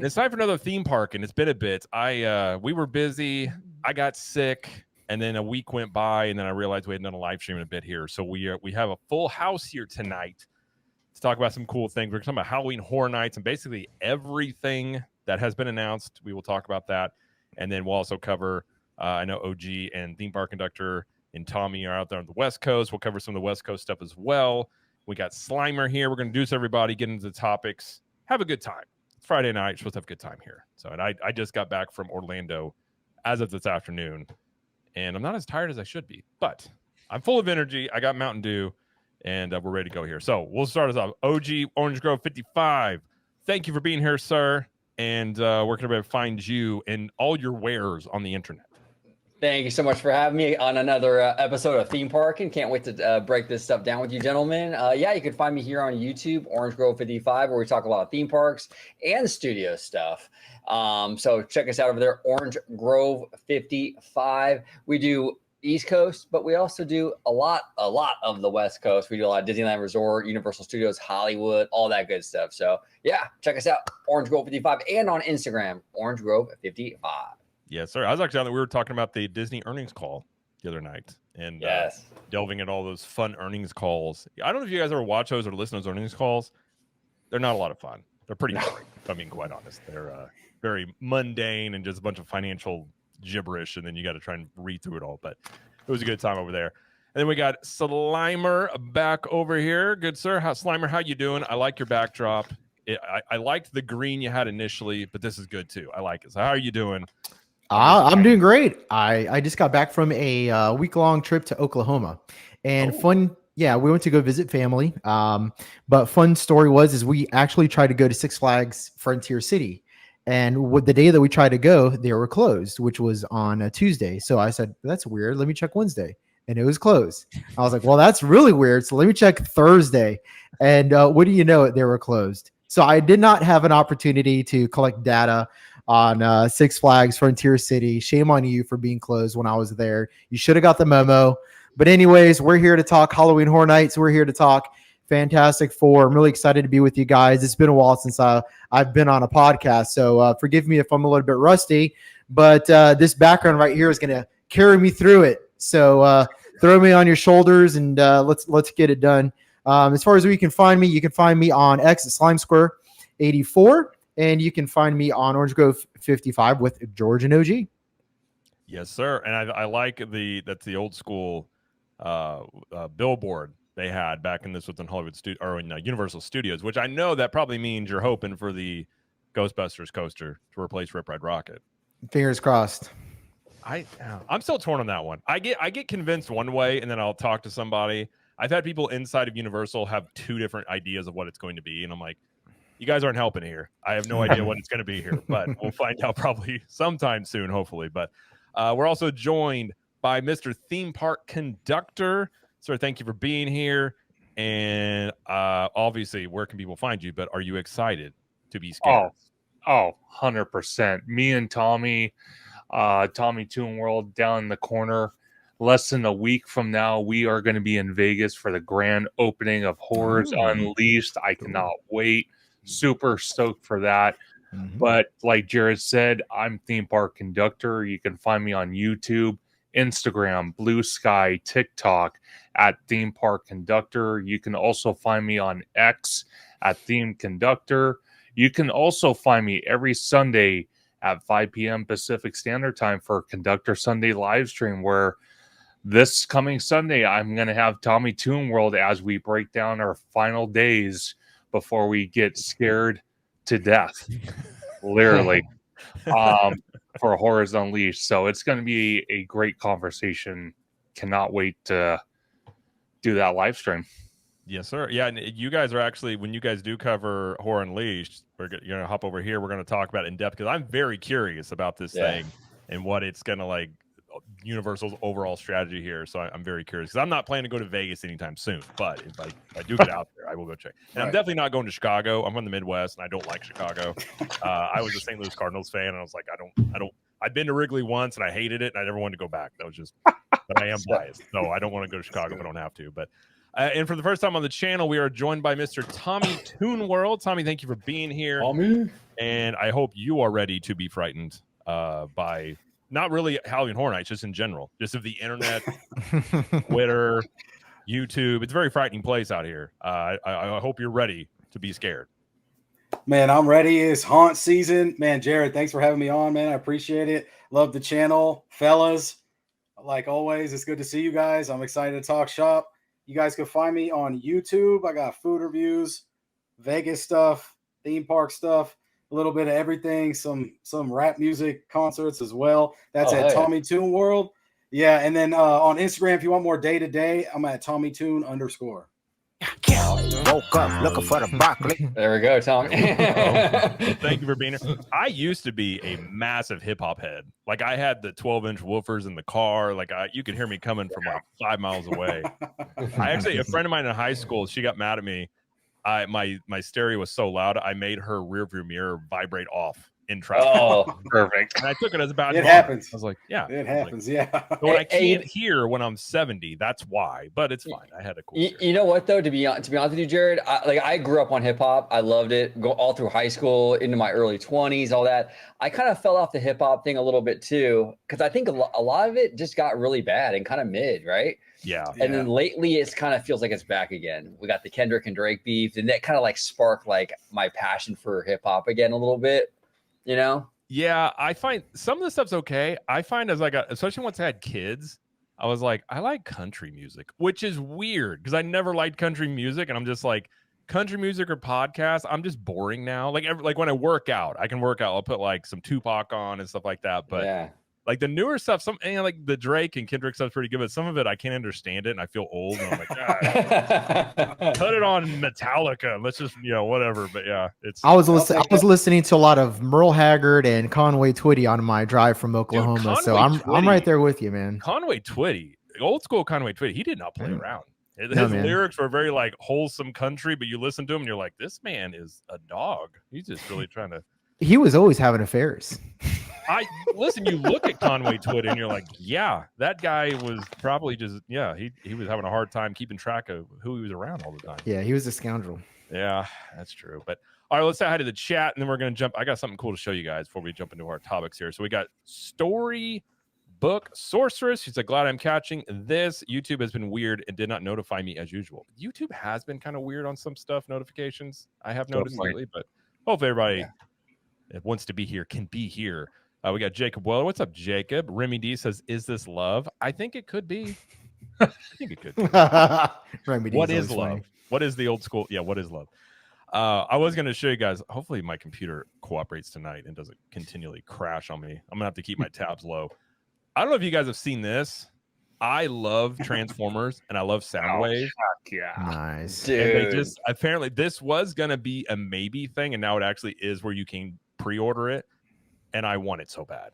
And it's time for another theme park, and it's been a bit. We were busy. I got sick, and then a week went by, and then I realized we hadn't done a live stream in a bit here. So we have a full house here tonight to talk about some cool things. We're talking about Halloween Horror Nights and basically everything that has been announced. We will talk about that, and then we'll also cover. I know OG and Theme Park Conductor and Tommy are out there on the West Coast. We'll cover some of the West Coast stuff as well. We got Slimer here. We're going to introduce everybody, get into the topics, have a good time. It's Friday night. You're supposed to have a good time here. So, and I just got back from Orlando as of this afternoon, and I'm not as tired as I should be, but I'm full of energy. I got Mountain Dew, and we're ready to go here. So we'll start us off. OG Orange Grove 55. Thank you for being here, sir. And where can everybody find you and all your wares on the internet? Thank you so much for having me on another episode of Theme Parkin. Can't wait to break this stuff down with you, gentlemen. Yeah, you can find me here on YouTube, Orange Grove 55, where we talk about theme parks and studio stuff. So check us out over there, Orange Grove 55. We do East Coast, but we also do a lot of the West Coast. We do a lot of Disneyland Resort, Universal Studios, Hollywood, all that good stuff. So yeah, check us out, Orange Grove 55, and on Instagram, Orange Grove 55. Yes, sir. I was actually on that. We were talking about the Disney earnings call the other night and delving into all those fun earnings calls. I don't know if you guys ever watch those or listen to those earnings calls. They're not a lot of fun. They're pretty boring, if I'm being quite honest. They're very mundane and just a bunch of financial gibberish, and then you got to try and read through it all. But it was a good time over there. And then we got Slimer back over here. Good, sir. Slimer, how you doing? I like your backdrop. I liked the green you had initially, but this is good too. I like it. So how are you doing? I'm doing great. I just got back from a week-long trip to Oklahoma, and fun. Yeah, we went to go visit family. But fun story is we actually tried to go to Six Flags Frontier City, and the day that we tried to go, they were closed, which was on a Tuesday. So I said, "That's weird. Let me check Wednesday," and it was closed. I was like, "Well, that's really weird. So let me check Thursday," and what do you know? They were closed. So I did not have an opportunity to collect data on Six Flags Frontier City. Shame on you for being closed when I was there. You should have got the memo. But anyways, we're here to talk Halloween Horror Nights. We're here to talk Fantastic Four. I'm really excited to be with you guys. It's been a while since I've been on a podcast, so forgive me if I'm a little bit rusty. But this background right here is going to carry me through it. So throw me on your shoulders and let's get it done. As far as where you can find me on X at Slime Square 84. And you can find me on Orange Grove 55 with George and OG. Yes, sir. And I like that's the old school billboard they had back in Hollywood or in Universal Studios, which I know that probably means you're hoping for the Ghostbusters coaster to replace Rip Ride Rocket. Fingers crossed. I'm still torn on that one. I get convinced one way, and then I'll talk to somebody. I've had people inside of Universal have two different ideas of what it's going to be, and I'm like, you guys aren't helping here. I have no idea what it's going to be here, but we'll find out probably sometime soon, hopefully. But we're also joined by Mr. Theme Park Conductor. Sir, thank you for being here. And obviously, where can people find you? But are you excited to be scared? Oh, 100%. Me and Tommy, TommyToon World down in the corner. Less than a week from now, we are going to be in Vegas for the grand opening of Horrors Unleashed. I cannot wait. Super stoked for that. But like Jared said, I'm Theme Park Conductor. You can find me on YouTube, Instagram, Blue Sky, TikTok at Theme Park Conductor. You can also find me on X at Theme Conductor. You can also find me every Sunday at 5 p.m. Pacific Standard Time for Conductor Sunday live stream, where this coming Sunday I'm going to have TommyToon World as we break down our final days before we get scared to death, literally, for Horrors Unleashed. So it's going to be a great conversation. Cannot wait to do that live stream. Yes, sir. Yeah, and you guys are actually, when you guys do cover Horror Unleashed, you're going to hop over here. We're going to talk about it in depth because I'm very curious about this thing and what it's going to like. Universal's overall strategy here, so I'm very curious because I'm not planning to go to Vegas anytime soon. But if I do get out there, I will go check. And I'm definitely not going to Chicago. I'm from the Midwest, and I don't like Chicago. I was a St. Louis Cardinals fan, and I was like, I don't. I've been to Wrigley once, and I hated it, and I never wanted to go back. That was just. But I am biased, so I don't want to go to Chicago if I don't have to. But and for the first time on the channel, we are joined by Mr. TommyToon World. Tommy, thank you for being here. Tommy. And I hope you are ready to be frightened by not really Halloween Horror Nights, just in general, just of the internet, Twitter, YouTube. It's a very frightening place out here. I hope you're ready to be scared. Man, I'm ready. It's haunt season. Man, Jared, thanks for having me on, man. I appreciate it. Love the channel. Fellas, like always, it's good to see you guys. I'm excited to talk shop. You guys can find me on YouTube. I got food reviews, Vegas stuff, theme park stuff, a little bit of everything, some rap music concerts as well. That's at TommyToon World. Yeah, and then on Instagram, if you want more day-to-day, I'm at TommyToon_. Woke up looking for the broccoli. There we go, Tommy. Well, thank you for being here. I used to be a massive hip hop head. Like I had the 12-inch woofers in the car. Like you could hear me coming from like 5 miles away. I actually, a friend of mine in high school, she got mad at me. My stereo was so loud, I made her rear view mirror vibrate off in traffic. Oh, Perfect. And I took it as a bad It moment. happens. I was like, yeah, It happens, yeah. But I can't hear when I'm 70. That's why. But it's fine. I had a cool. You know what though? To be honest with you, Jared, I grew up on hip hop. I loved it. Go all through high school, into my early 20s, all that. I kind of fell off the hip hop thing a little bit too, because I think a lot of it just got really bad and kind of mid, right? Yeah. And then lately, it's kind of feels like it's back again. We got the Kendrick and Drake beef, and that kind of like sparked like my passion for hip hop again a little bit. You know? Yeah, I find some of the stuff's okay. I find as I got, especially once I had kids, I was like, I like country music, which is weird because I never liked country music, and I'm just like, country music or podcasts, I'm just boring now. Like when I work out, I can work out. I'll put like some Tupac on and stuff like that. But yeah. like the newer stuff, like the Drake and Kendrick stuff's pretty good, but some of it I can't understand it, and I feel old, and I'm like, God, cut it on Metallica. Let's just whatever. But yeah, it's. I was listening to a lot of Merle Haggard and Conway Twitty on my drive from Oklahoma, so I'm right there with you, man. Conway Twitty, old school Conway Twitty, he did not play around. His lyrics were very like wholesome country, but you listen to him and you're like, this man is a dog. He's just really trying to. He was always having affairs. Listen, you look at Conway Twitty and you're like, yeah, that guy was probably just, he was having a hard time keeping track of who he was around all the time. Yeah, he was a scoundrel. Yeah, that's true. But all right, let's say hi to the chat, and then we're going to jump. I got something cool to show you guys before we jump into our topics here. So we got Storybook Sorceress. She's like, glad I'm catching this. YouTube has been weird and did not notify me as usual. YouTube has been kind of weird on some stuff, notifications. I have noticed lately, but hopefully everybody that wants to be here can be here. We got Jacob Weller. What's up, Jacob? Remy D says, is this love? I think it could be. I think it could be. What is love? Funny. What is the old school? Yeah, what is love? I was going to show you guys. Hopefully my computer cooperates tonight and doesn't continually crash on me. I'm going to have to keep my tabs low. I don't know if you guys have seen this. I love Transformers and I love Soundwave. Yeah. Nice. Dude. And they just, apparently this was going to be a maybe thing, and now it actually is where you can pre-order it. And I want it so bad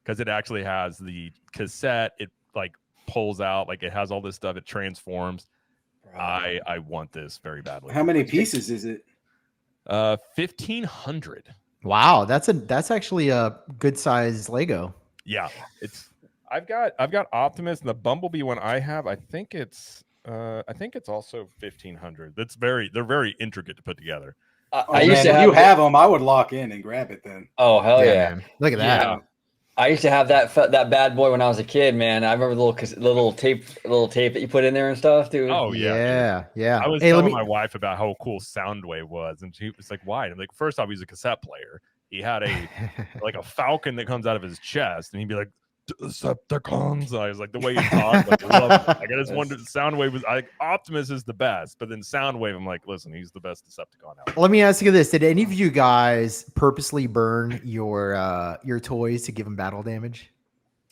because it actually has the cassette. It like pulls out, like it has all this stuff. It transforms. I want this very badly. How many pieces is it? 1,500. Wow, that's actually a good size Lego. Yeah, it's. I've got Optimus, and the Bumblebee one I have. I think it's also 1,500. They're very intricate to put together. If you have them, I would lock in and grab it then. Oh, hell yeah. Man. Look at that. Yeah. I used to have that bad boy when I was a kid, man. I remember the little tape that you put in there and stuff, dude. Oh, yeah. Yeah. I was telling my wife about how cool Soundwave was, and she was like, why? And I'm like, first off, he's a cassette player. He had a falcon that comes out of his chest, and he'd be like, Decepticons. I was like, the way you talk, like, I love it. Like, I just wondered, Soundwave was Optimus is the best, but then Soundwave, I'm like, listen, he's the best Decepticon out. Let me ask you this: did any of you guys purposely burn your toys to give them battle damage?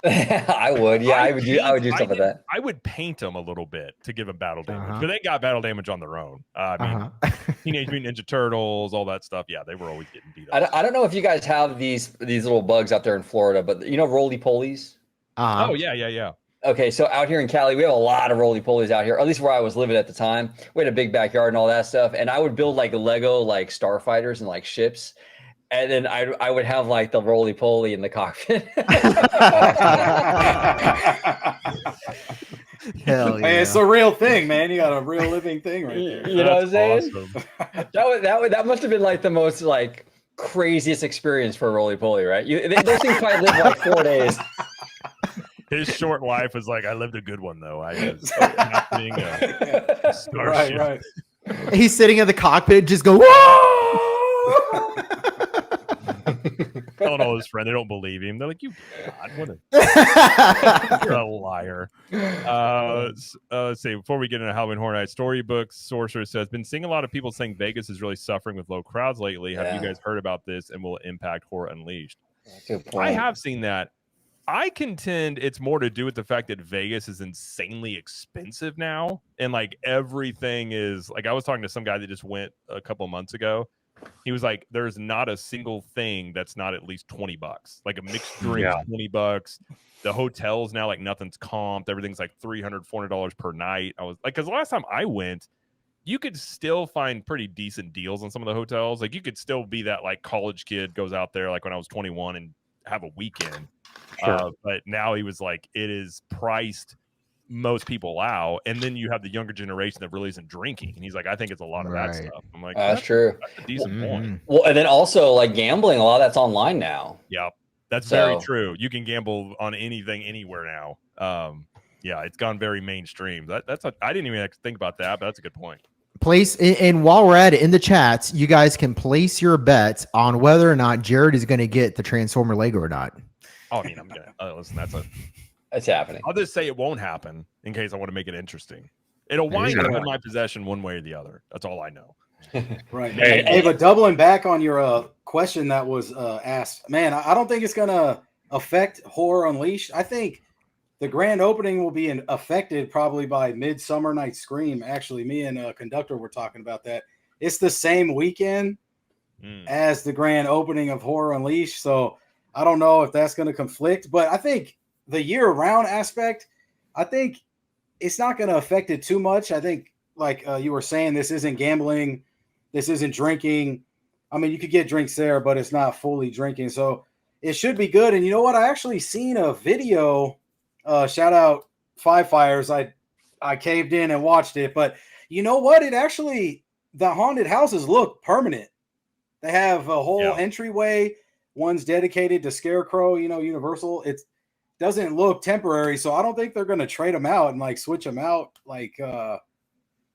I would, yeah, I would do stuff like that. I would paint them a little bit to give them battle damage, but they got battle damage on their own. I mean, Teenage Mutant Ninja Turtles, all that stuff. Yeah, they were always getting beat up. I don't know if you guys have these little bugs out there in Florida, but you know roly polies. Oh yeah. Okay, so out here in Cali, we have a lot of roly polies out here. At least where I was living at the time, we had a big backyard and all that stuff. And I would build like Lego like starfighters and like ships. And then I would have like the roly poly in the cockpit. Hell yeah. Hey, it's a real thing, man. You got a real living thing right there. You know what I'm saying? Awesome. That must have been like the most like craziest experience for a roly poly, right? Those things probably live like 4 days. His short life was like, I lived a good one though. I was captaining a starship. Right. He's sitting in the cockpit, just go, whoa! Telling all his friends, they don't believe him. They're like, "You, God, what a you're a liar." Let's see. Before we get into Halloween Horror Nights, Storybooks Sorcerer says, "Been seeing a lot of people saying Vegas is really suffering with low crowds lately. Have you guys heard about this? And will it impact Horror Unleashed?" Good point. I have seen that. I contend it's more to do with the fact that Vegas is insanely expensive now, and like everything is like. I was talking to some guy that just went a couple months ago. He was like, "There's not a single thing that's not at least $20. Like a mixed drink, $20. The hotels now, like nothing's comped. Everything's like $300, $400 per night." I was like, because the last time I went, you could still find pretty decent deals on some of the hotels. Like you could still be that like college kid goes out there like when I was 21 and have a weekend. Sure. But now he was like, it is priced most people allow, and then you have the younger generation that really isn't drinking, and he's like, I think it's a lot of that stuff. I'm like, that's true. That's a decent point. Well, and then also like gambling, a lot of that's online now. Yeah, that's very true. You can gamble on anything anywhere now. Yeah, it's gone very mainstream. I didn't even think about that, but that's a good point. Place, and while we're at it, in the chats, you guys can place your bets on whether or not Jared is going to get the Transformer Lego or not. Oh, I mean, I'm gonna listen. It's happening. I'll just say it won't happen in case I want to make it interesting. It'll wind up in my possession one way or the other. That's all I know. Right. Hey, but doubling back on your question that was asked, man, I don't think it's gonna affect Horror Unleashed. I think the grand opening will be affected probably by Midsummer Night's Scream. Actually, me and Conductor were talking about that. It's the same weekend as the grand opening of Horror Unleashed, so I don't know if that's going to conflict. But I think the year-round aspect, I think it's not going to affect it too much. I think, like you were saying, this isn't gambling, this isn't drinking. I mean, you could get drinks there, but it's not fully drinking, so it should be good. And you know what? I actually seen a video. Shout out Five Fires. I caved in and watched it, but you know what? It actually, the haunted houses look permanent. They have a whole entryway. One's dedicated to Scarecrow, Universal. It doesn't look temporary, so I don't think they're going to trade them out and like switch them out like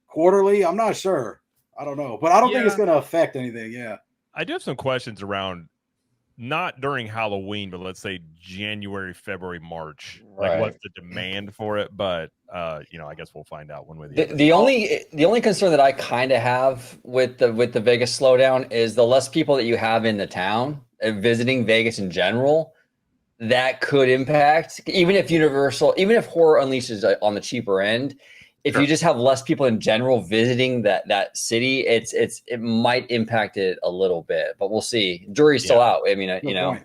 quarterly. I'm not sure. I don't know, but I don't think it's going to affect anything. Yeah. I do have some questions around not during Halloween, but let's say January, February, March. Like, what's the demand for it? But I guess we'll find out one way or the other. The only concern that I kind of have with the Vegas slowdown is the less people that you have in the town visiting Vegas in general. That could impact, even if Horror Unleashed is on the cheaper end. If you just have less people in general visiting that city, it might impact it a little bit, but we'll see. Jury's still out. I mean,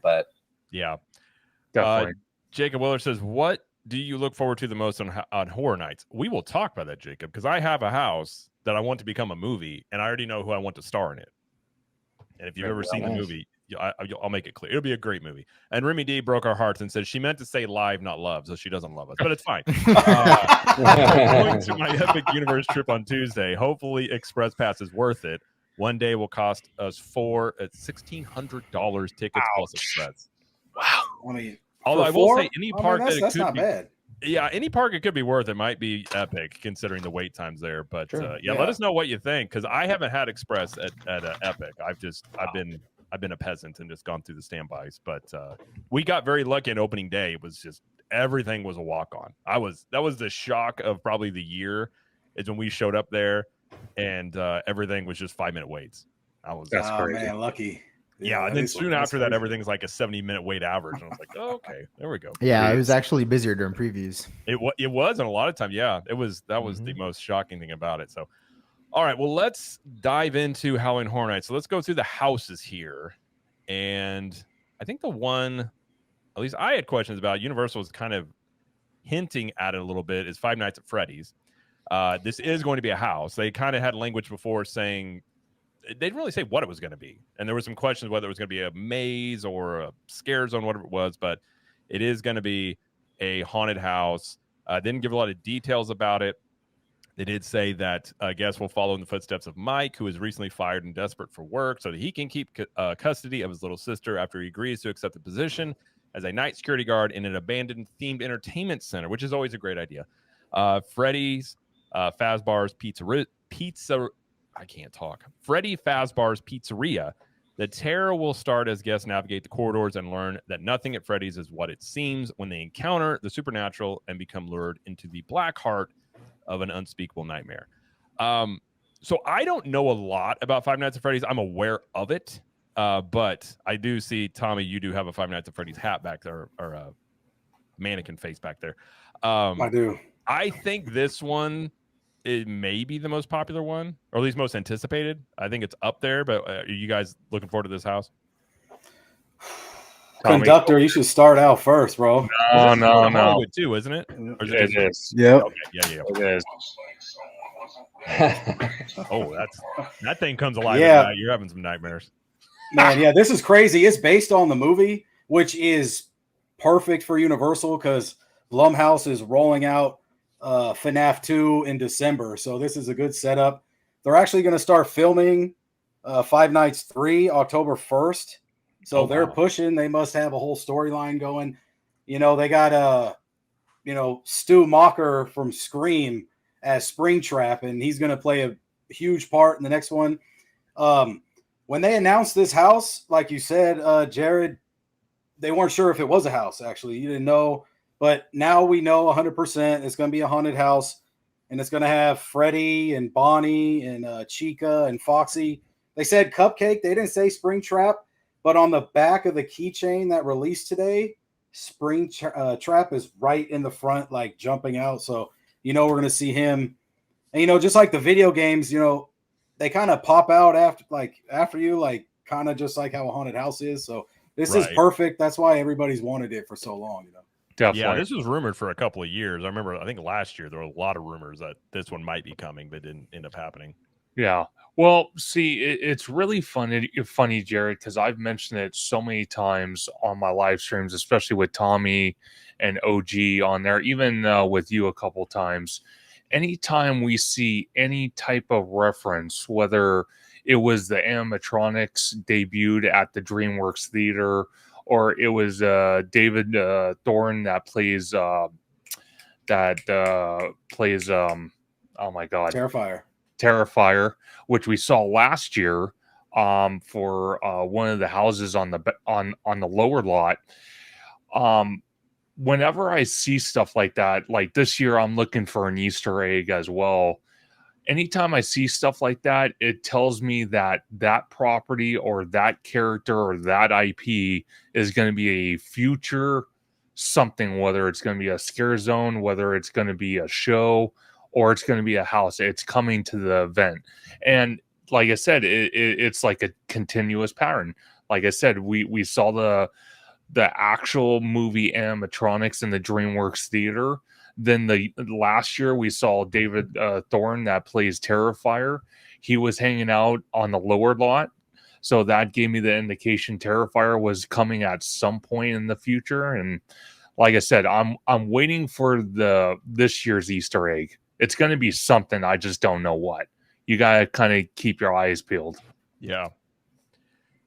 but yeah, definitely. Jacob Willer says, "What do you look forward to the most on Horror Nights?" We will talk about that, Jacob, because I have a house that I want to become a movie, and I already know who I want to star in it. And if you've ever seen the movie, I'll make it clear. It'll be a great movie. And Remy D broke our hearts and said she meant to say live, not love, so she doesn't love us, but it's fine. Going to my Epic Universe trip on Tuesday. Hopefully, Express Pass is worth it. One day will cost us $1,600 tickets plus Express. Wow. I mean, although I will say any park that's not bad. Yeah, any park it could be worth. It might be Epic considering the wait times there. But let us know what you think, because I haven't had Express at Epic. I've been a peasant and just gone through the standbys. But we got very lucky on opening day. It was just everything was a walk on. That was the shock of probably the year is when we showed up there and everything was just 5-minute waits. That's crazy. Man, lucky. Yeah, and then soon after that, everything's like a 70-minute wait average. And I was like, oh, okay, there we go. Yeah, it was actually busier during previews. It was, and a lot of time, that was the most shocking thing about it. So, all right, well, let's dive into Halloween Horror Nights. So let's go through the houses here. And I think the one, at least I had questions about, Universal was kind of hinting at it a little bit, is Five Nights at Freddy's. This is going to be a house. They kind of had language before saying, they didn't really say what it was going to be. And there were some questions whether it was going to be a maze or a scare zone, whatever it was, but it is going to be a haunted house. Didn't give a lot of details about it. They did say that guests will follow in the footsteps of Mike, who is recently fired and desperate for work so that he can keep custody of his little sister after he agrees to accept the position as a night security guard in an abandoned themed entertainment center, which is always a great idea. Freddys Fazbar's Pizza. I can't talk. Freddy Fazbar's Pizzeria. The terror will start as guests navigate the corridors and learn that nothing at Freddy's is what it seems when they encounter the supernatural and become lured into the black heart of an unspeakable nightmare. So I don't know a lot about Five Nights at Freddy's. I'm aware of it, but I do see, Tommy, you do have a Five Nights at Freddy's hat back there, or a mannequin face back there. I do. I think this one it may be the most popular one, or at least most anticipated. I think it's up there, but are you guys looking forward to this house? Conductor, you should start out first, bro. No. Hollywood too, isn't it? Or It is. Yeah. Okay, yeah. It is. Oh, that thing comes alive. Yeah. At night. You're having some nightmares. Man, yeah, this is crazy. It's based on the movie, which is perfect for Universal because Blumhouse is rolling out FNAF 2 in December. So this is a good setup. They're actually going to start filming Five Nights 3 October 1st. So they're pushing. They must have a whole storyline going. You know, they got Stu Macher from Scream as Springtrap, and he's going to play a huge part in the next one. When they announced this house, like you said, Jared, they weren't sure if it was a house, actually. You didn't know. But now we know 100% it's going to be a haunted house, and it's going to have Freddy and Bonnie and Chica and Foxy. They said Cupcake. They didn't say Springtrap, but on the back of the keychain that released today, Springtrap is right in the front, like jumping out. So, we're going to see him. And, just like the video games, they kind of pop out after you, like kind of just like how a haunted house is. So this is perfect. That's why everybody's wanted it for so long, Definitely. Yeah, this was rumored for a couple of years. I think last year there were a lot of rumors that this one might be coming, but didn't end up happening. Yeah. Well, see, it's really funny, Jared, because I've mentioned it so many times on my live streams, especially with Tommy and OG on there, even with you a couple times. Anytime we see any type of reference, whether it was the animatronics debuted at the DreamWorks Theater, or it was David Thorne that plays oh my God, Terrifier, which we saw last year for one of the houses on the lower lot. Whenever I see stuff like that, like this year, I'm looking for an Easter egg as well. Anytime I see stuff like that, it tells me that that property or that character or that IP is going to be a future something, whether it's going to be a scare zone, whether it's going to be a show, or it's going to be a house. It's coming to the event. And like I said, it's like a continuous pattern. Like I said, we saw the actual movie animatronics in the DreamWorks Theater. Then the last year we saw David Thorne that plays Terrifier. He was hanging out on the lower lot. So that gave me the indication Terrifier was coming at some point in the future. And like I said, I'm waiting for this year's Easter egg. It's going to be something. I just don't know what. You got to kind of keep your eyes peeled. Yeah.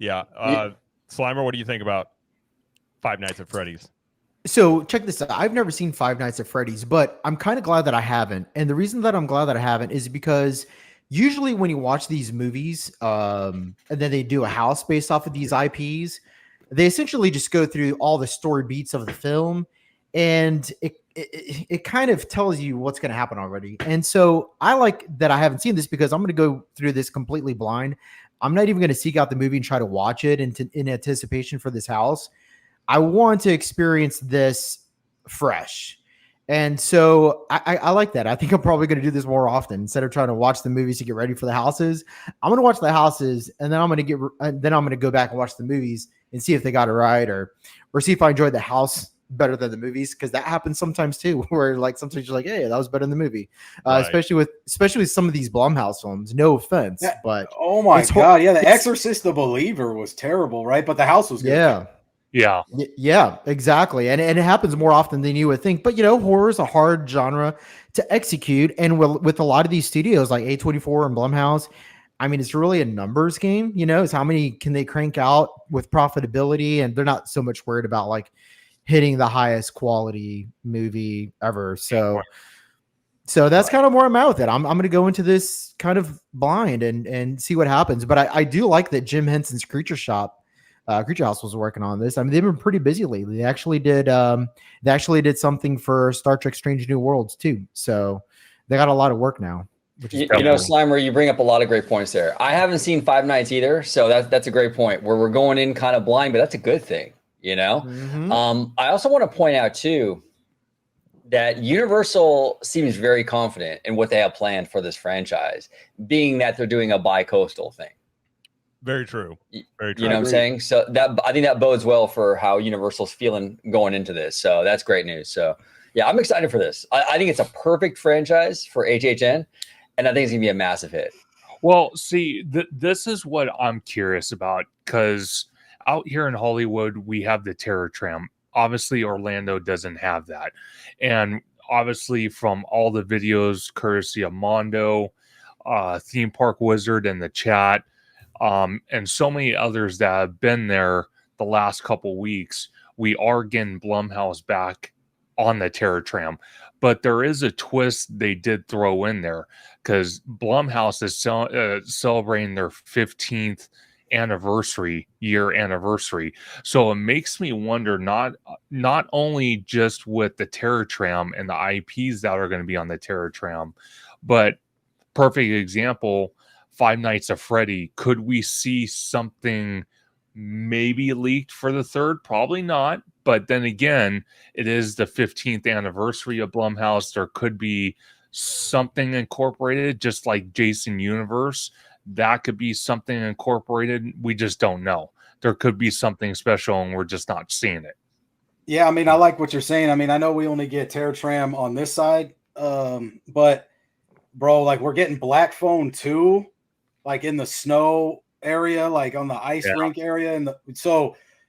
Slimer, what do you think about Five Nights at Freddy's? So check this out. I've never seen Five Nights at Freddy's, but I'm kind of glad that I haven't. And the reason that I'm glad that I haven't is because usually when you watch these movies and then they do a house based off of these IPs, they essentially just go through all the story beats of the film, and it kind of tells you what's going to happen already. And so I like that I haven't seen this because I'm going to go through this completely blind. I'm not even going to seek out the movie and try to watch it in anticipation for this house. I want to experience this fresh. And so I like that. I think I'm probably going to do this more often. Instead of trying to watch the movies to get ready for the houses, I'm going to watch the houses, and then I'm going to go back and watch the movies and see if they got it right, or see if I enjoyed the house better than the movies, because that happens sometimes too, where like sometimes you're like, hey, that was better than the movie. Right. Especially with some of these Blumhouse films. No offense, but oh my God, yeah, The Exorcist, The Believer was terrible, right? But the house was good. Yeah, exactly. And it happens more often than you would think. But, horror is a hard genre to execute. And with a lot of these studios like A24 and Blumhouse, I mean, it's really a numbers game, it's how many can they crank out with profitability, and they're not so much worried about like hitting the highest quality movie ever. So that's kind of where I'm at with it. I'm going to go into this kind of blind and see what happens. But I do like that Jim Henson's Creature House was working on this. I mean, they've been pretty busy lately. They actually did something for Star Trek Strange New Worlds too. So they got a lot of work now. Slimer, you bring up a lot of great points there. I haven't seen Five Nights either, so that's a great point where we're going in kind of blind, but that's a good thing, I also want to point out too that Universal seems very confident in what they have planned for this franchise, being that they're doing a bi-coastal thing. Very true. Very true. You know what I'm saying? So I think that bodes well for how Universal's feeling going into this. So that's great news. So yeah, I'm excited for this. I think it's a perfect franchise for HHN. And I think it's going to be a massive hit. Well, see, this is what I'm curious about, because out here in Hollywood, we have the Terror Tram. Obviously, Orlando doesn't have that. And obviously, from all the videos, courtesy of Mondo, Theme Park Wizard in the chat, and so many others that have been there the last couple weeks, we are getting Blumhouse back on the Terror Tram. But there is a twist they did throw in there, because Blumhouse is celebrating their 15th year anniversary. So it makes me wonder, not only just with the Terror Tram and the IPs that are going to be on the Terror Tram, but perfect example, Five Nights at Freddy. Could we see something maybe leaked for the third? Probably not. But then again, it is the 15th anniversary of Blumhouse. There could be something incorporated, just like Jason Universe. That could be something incorporated. We just don't know. There could be something special, and we're just not seeing it. Yeah, I mean, I like what you're saying. I mean, I know we only get Terror Tram on this side, but, bro, like, we're getting Black Phone 2, like, in the snow area, like, on the ice rink area.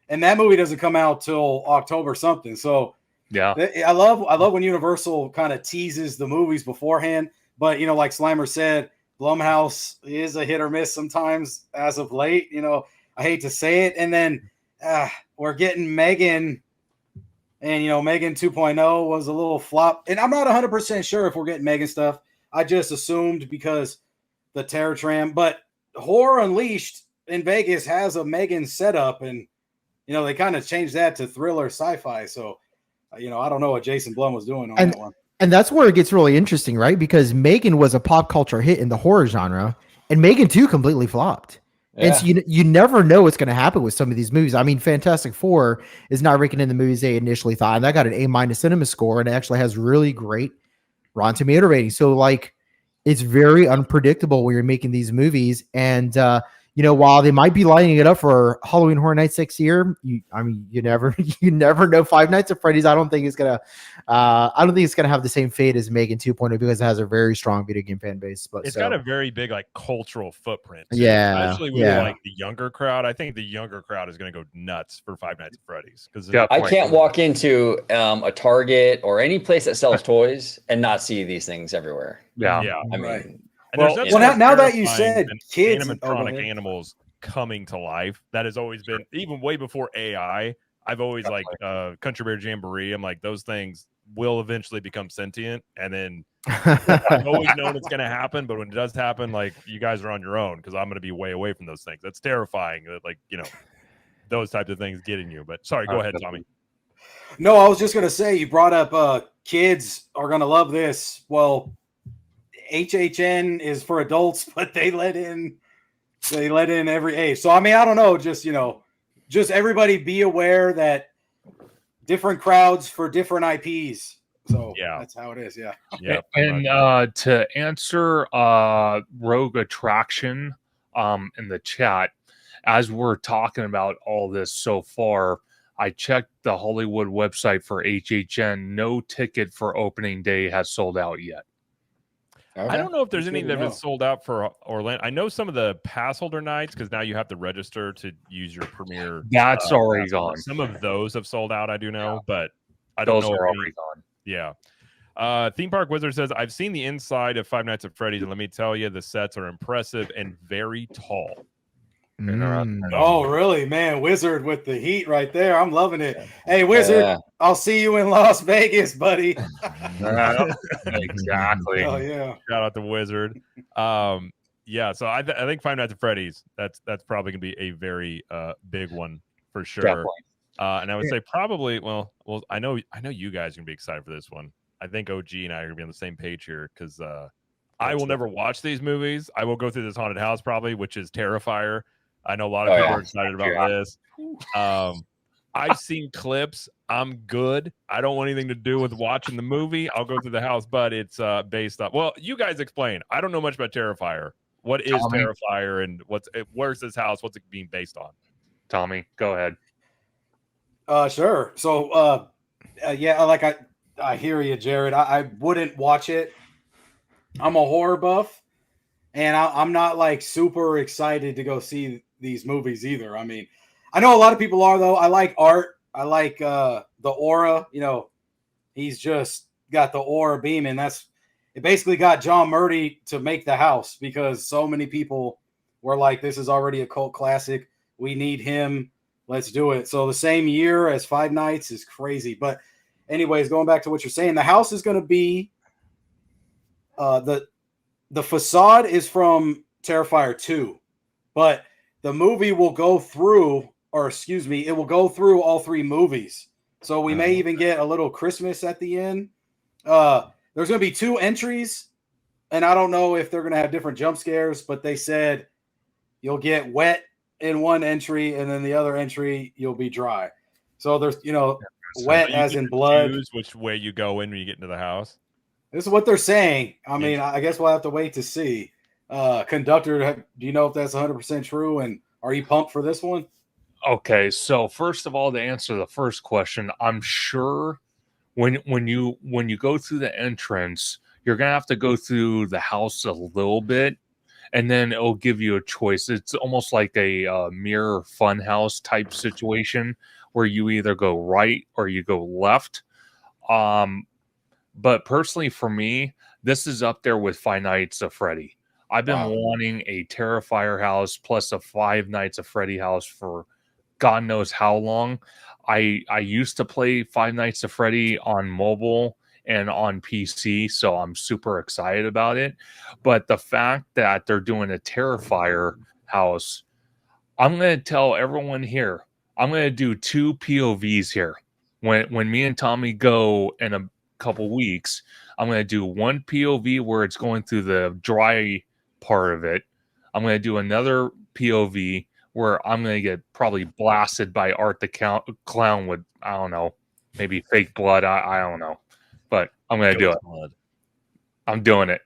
And that movie doesn't come out till October something. So yeah, I love when Universal kind of teases the movies beforehand. But like Slimer said, Blumhouse is a hit or miss sometimes as of late. I hate to say it. And then we're getting Megan, and Megan 2.0 was a little flop. And I'm not 100% sure if we're getting Megan stuff. I just assumed because the Terror Tram, but Horror Unleashed in Vegas has a Megan setup, and they kind of changed that to thriller sci-fi. So, I don't know what Jason Blum was doing on that one. And that's where it gets really interesting, right? Because Megan was a pop culture hit in the horror genre, and Megan 2 completely flopped. Yeah. And so you never know what's going to happen with some of these movies. I mean, Fantastic Four is not ranking in the movies they initially thought, and that got an A- cinema score, and it actually has really great Rotten Tomato rating. So, like, it's very unpredictable when you're making these movies. And, while they might be lining it up for Halloween Horror Nights next year, you never know. Five Nights at Freddy's, I don't think it's gonna have the same fate as Megan 2.0 because it has a very strong video game fan base. But it's got a very big like cultural footprint. Too. Yeah, especially with like the younger crowd. I think the younger crowd is gonna go nuts for Five Nights at Freddy's because I can't walk into a Target or any place that sells toys and not see these things everywhere. Yeah. I mean. Right. Now that you said kids animatronic animals coming to life, that has always been, even way before AI, I've always Country Bear Jamboree. I'm like, those things will eventually become sentient, and then I've always known it's going to happen, but when it does happen, like, you guys are on your own because I'm going to be way away from those things. That's terrifying that, like, those types of things getting you. But sorry, go ahead, Tommy. No, I was just going to say, you brought up kids are going to love this. Well, HHN is for adults, but they let in every age. So I mean, I don't know, just everybody be aware that different crowds for different IPs. So yeah, that's how it is. Yeah. Yeah. And to answer Rogue Attraction in the chat, as we're talking about all this so far, I checked the Hollywood website for HHN. No ticket for opening day has sold out yet. Okay. I don't know if there's any that have been sold out for Orlando. I know some of the pass holder nights, because now you have to register to use your premiere. That's already gone. Some of those have sold out, I do know, but I don't know. Those are already gone. Yeah. Theme Park Wizard says, I've seen the inside of Five Nights at Freddy's, and let me tell you, the sets are impressive and very tall. Oh, really, man? Wizard with the heat right there. I'm loving it. Hey, Wizard, I'll see you in Las Vegas, buddy. Exactly. Oh yeah. Shout out to Wizard. Yeah, so I think Five Nights at Freddy's, that's probably gonna be a very big one for sure. Definitely. And I would say probably well I know you guys are gonna be excited for this one. I think OG and I are gonna be on the same page here because I will never watch these movies. I will go through this haunted house probably, which is Terrifier. I know a lot of people are excited about this. I've seen clips. I'm good. I don't want anything to do with watching the movie. I'll go through the house, but it's based on. Well, you guys explain. I don't know much about Terrifier. What is Terrifier and where's this house? What's it being based on? Tommy, go ahead. Sure. So, yeah, like I hear you, Jared. I wouldn't watch it. I'm a horror buff, and I'm not like super excited to go see these movies either. I mean, I know a lot of people are though. I like art. I like the aura. You know, he's just got the aura beaming. It basically got John Murdy to make the house because so many people were like, this is already a cult classic. We need him. Let's do it. So the same year as Five Nights is crazy. But anyways, going back to what you're saying, the house is going to be the facade is from Terrifier 2, but the movie will go through, it will go through all three movies. So we may even get a little Christmas at the end. There's going to be 2 entries, and I don't know if they're going to have different jump scares, but they said you'll get wet in one entry, and then the other entry you'll be dry. So there's, wet as in blood. Choose which way you go in when you get into the house. This is what they're saying. I mean, I guess we'll have to wait to see. Conductor, do you know if that's 100% true? And are you pumped for this one? Okay, so first of all, to answer the first question, I'm sure when you go through the entrance, you're gonna have to go through the house a little bit, and then it'll give you a choice. It's almost like a mirror fun house type situation where you either go right or you go left. But personally, for me, this is up there with Five Nights at Freddy. I've been wanting a Terrifier house plus a Five Nights at Freddy house for God knows how long. I used to play Five Nights at Freddy on mobile and on PC, so I'm super excited about it. But the fact that they're doing a Terrifier house, I'm going to tell everyone here, I'm going to do 2 POVs here. When me and Tommy go in a couple weeks, I'm going to do one POV where it's going through the dry part of it. I'm going to do another POV where I'm going to get probably blasted by Art the Clown with, I don't know, maybe fake blood. I don't know. But I'm going to do it. Blood. I'm doing it.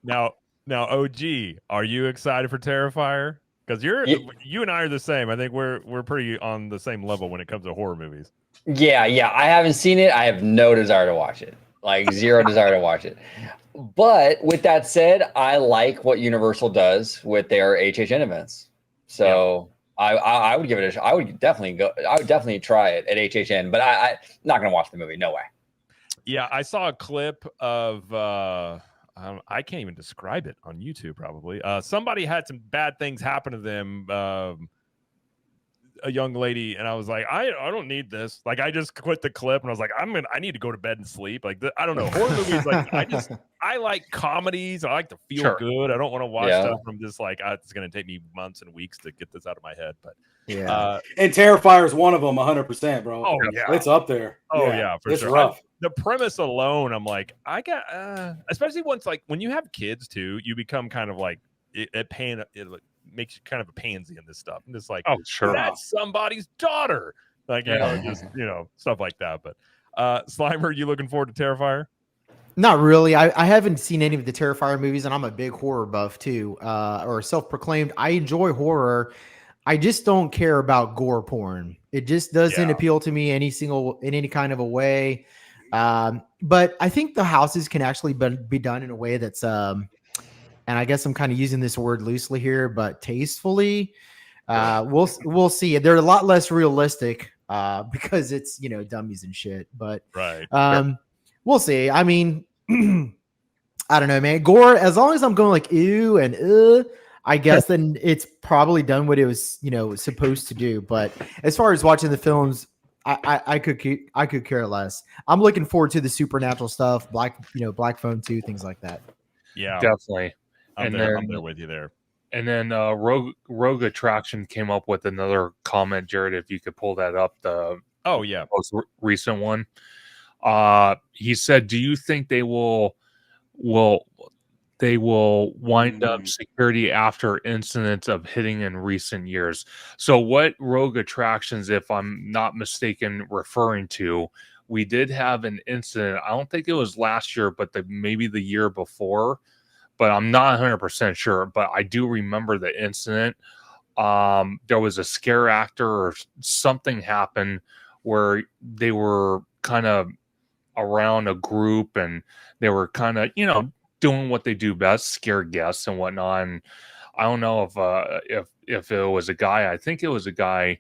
Now, OG, are you excited for Terrifier? Because you and I are the same. I think we're pretty on the same level when it comes to horror movies. Yeah. I haven't seen it. I have no desire to watch it. Like zero desire to watch it. But with that said, I like what Universal does with their HHN events. So I would give it I would definitely try it at HHN, but I'm not going to watch the movie. No way. Yeah, I saw a clip of I can't even describe it on YouTube probably. Somebody had some bad things happen to them. A young lady, and I was like, I don't need this. Like, I just quit the clip, and I was like, I need to go to bed and sleep. Like, I don't know, horror movies. Like, I like comedies. I like to feel good. I don't want to watch stuff from just like it's going to take me months and weeks to get this out of my head. But and Terrifier is one of them, 100%, bro. Oh yeah, it's up there. Oh yeah, for it's sure. Rough. The premise alone, I'm like, I got, especially once like when you have kids too, you become kind of like it makes you kind of a pansy in this stuff. And it's like, oh, sure, that's somebody's daughter. Like, just, stuff like that. But Slimer, you looking forward to Terrifier? Not really. I haven't seen any of the Terrifier movies, and I'm a big horror buff too, or self-proclaimed. I enjoy horror. I just don't care about gore porn. It just doesn't appeal to me in any kind of a way. But I think the houses can actually be done in a way that's and I guess I'm kind of using this word loosely here, but tastefully. We'll see. They're a lot less realistic because it's dummies and shit. But right. We'll see. I mean, I don't know, man. Gore, as long as I'm going like ew and I guess then it's probably done what it was, supposed to do. But as far as watching the films, I could care less. I'm looking forward to the supernatural stuff, Black Phone 2, things like that. Yeah, Definitely. I'm there with you there. And then Rogue Attraction came up with another comment, Jared, if you could pull that up, the most recent one. He said, "Do you think they will wind up security after incidents of hitting in recent years?" So what Rogue Attractions, if I'm not mistaken, referring to, we did have an incident. I don't think it was last year, but maybe the year before, but I'm not 100% sure. But I do remember the incident. There was a scare actor or something happened where they were kind of around a group and they were kind of, doing what they do best, scare guests and whatnot. And I don't know if it was a guy. I think it was a guy.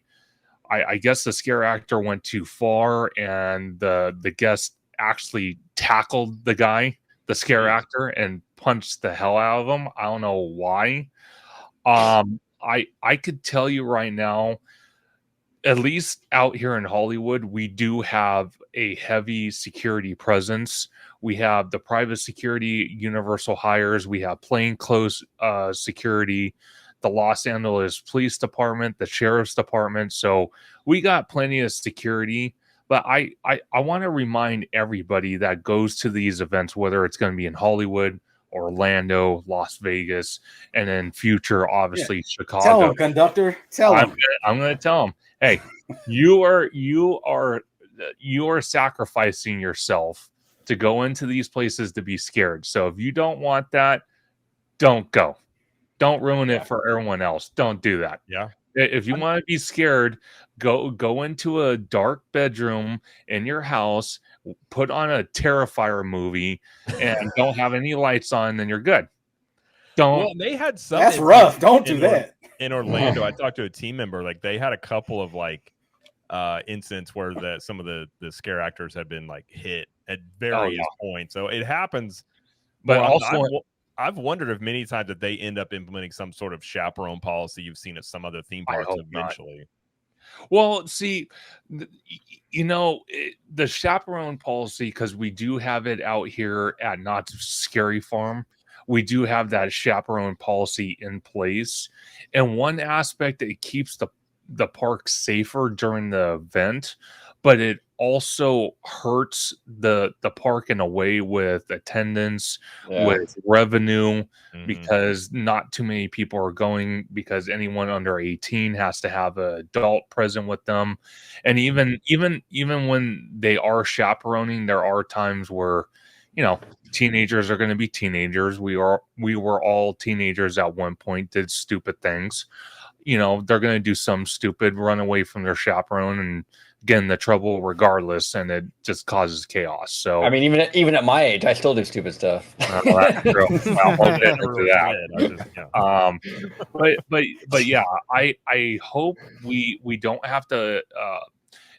I guess the scare actor went too far and the guest actually tackled the guy, the scare actor, and punched the hell out of him. I don't know why. I could tell you right now, at least out here in Hollywood, we do have a heavy security presence. We have the private security, Universal hires. We have plainclothes security, the Los Angeles Police Department, the Sheriff's Department. So we got plenty of security. But I want to remind everybody that goes to these events, whether it's going to be in Hollywood, Orlando, Las Vegas, and then future, obviously, Chicago. Tell him, Conductor. Tell him. I'm going to tell him, hey, you are sacrificing yourself to go into these places to be scared. So if you don't want that, don't go. Don't ruin it for everyone else. Don't do that. Yeah. If you want to be scared, go into a dark bedroom in your house, put on a Terrifier movie, and don't have any lights on, then you're good. Well, they had some. That's rough. Don't do that. In Orlando, I talked to a team member. Like they had a couple of incidents where some of the scare actors had been hit at various points. So it happens. But well, also, I've wondered if many times that they end up implementing some sort of chaperone policy you've seen at some other theme parks eventually. Not. Well, see, the chaperone policy, because we do have it out here at Knott's Scary Farm. We do have that chaperone policy in place. And one aspect, it keeps the park safer during the event, but it also hurts the park in a way with attendance, with revenue, because not too many people are going, because anyone under 18 has to have an adult present with them. And even when they are chaperoning, there are times where teenagers are going to be teenagers. We were all teenagers at one point, did stupid things. They're going to do some stupid, run away from their chaperone and get in the trouble regardless, and it just causes chaos. So I mean, even at my age, I still do stupid stuff. That's true. We'll get into that. But yeah, I hope we don't have to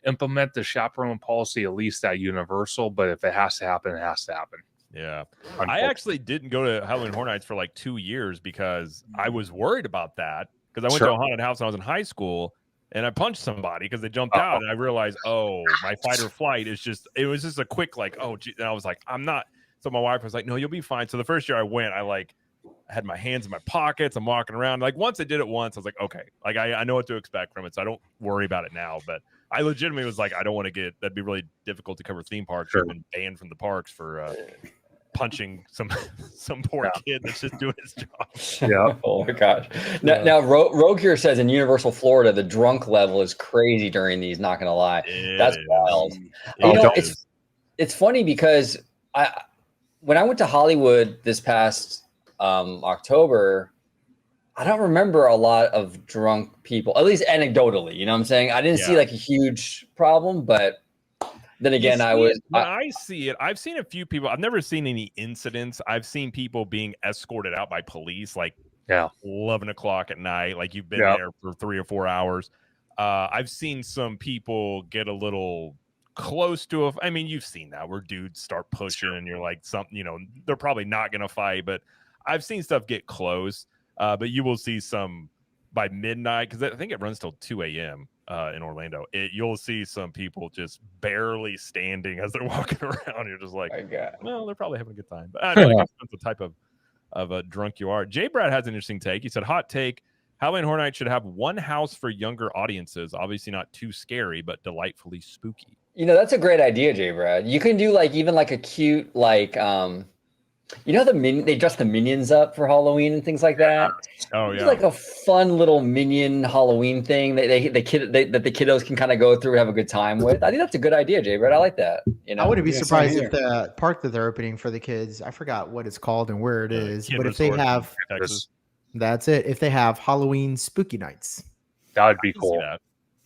implement the chaperone policy, at least at Universal. But if it has to happen, it has to happen. Yeah, I actually didn't go to Halloween Horror Nights for 2 years because I was worried about that. Because I went to a haunted house when I was in high school, and I punched somebody because they jumped out, and I realized, my fight or flight is it was just a quick and I was like, I'm not. So my wife was like, no, you'll be fine. So the first year I went, I had my hands in my pockets. I'm walking around. Once I did it once, I was like, okay, I know what to expect from it, so I don't worry about it now. But I legitimately was like, I don't want to that'd be really difficult to cover theme parks. Sure. I've been banned from the parks for punching some poor kid that's just doing his job. Yeah. Oh my gosh. Now Rogue here says in Universal Florida, the drunk level is crazy during these. Not gonna lie, that's wild. It's funny because when I went to Hollywood this past October, I don't remember a lot of drunk people, at least anecdotally. You know what I'm saying? I didn't see a huge problem, but then again, I see it. I've seen a few people. I've never seen any incidents. I've seen people being escorted out by police, 11 o'clock at night. You've been there for 3 or 4 hours. I've seen some people get a little close to I mean, you've seen that where dudes start pushing and you're like something, they're probably not going to fight, but I've seen stuff get close. But you will see some by midnight, because I think it runs till 2 a.m. In Orlando. You'll see some people just barely standing as they're walking around. You're just like, well, they're probably having a good time. But I know it depends the type of a drunk you are. Jay Brad has an interesting take. He said, hot take, Halloween Horror Nights should have one house for younger audiences. Obviously not too scary, but delightfully spooky. That's a great idea, Jay Brad. You can do even a cute they dress the minions up for Halloween and things like that. Oh yeah, a fun little minion Halloween thing that the kiddos can kind of go through and have a good time with. I think that's a good idea, Jay Brad. I like that. I wouldn't be surprised if the park that they're opening for the kids, I forgot what it's called and where it is, but if they have, that's it. If they have Halloween spooky nights, that would be cool.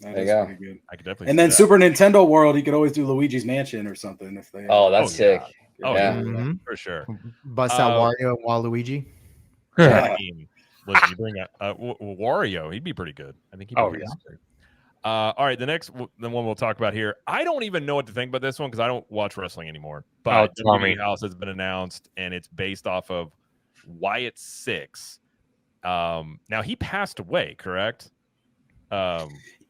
There you go. Good. I could definitely. And then Super Nintendo World, you could always do Luigi's Mansion or something if they. Oh, that's sick. Yeah. Oh yeah, for sure. Bust out Wario and Waluigi. I mean, listen, you bring Wario, he'd be pretty good. I think he'd be pretty good. All right, the one we'll talk about here. I don't even know what to think about this one because I don't watch wrestling anymore. But Freddys House has been announced, and it's based off of Wyatt Six. Now he passed away, correct? What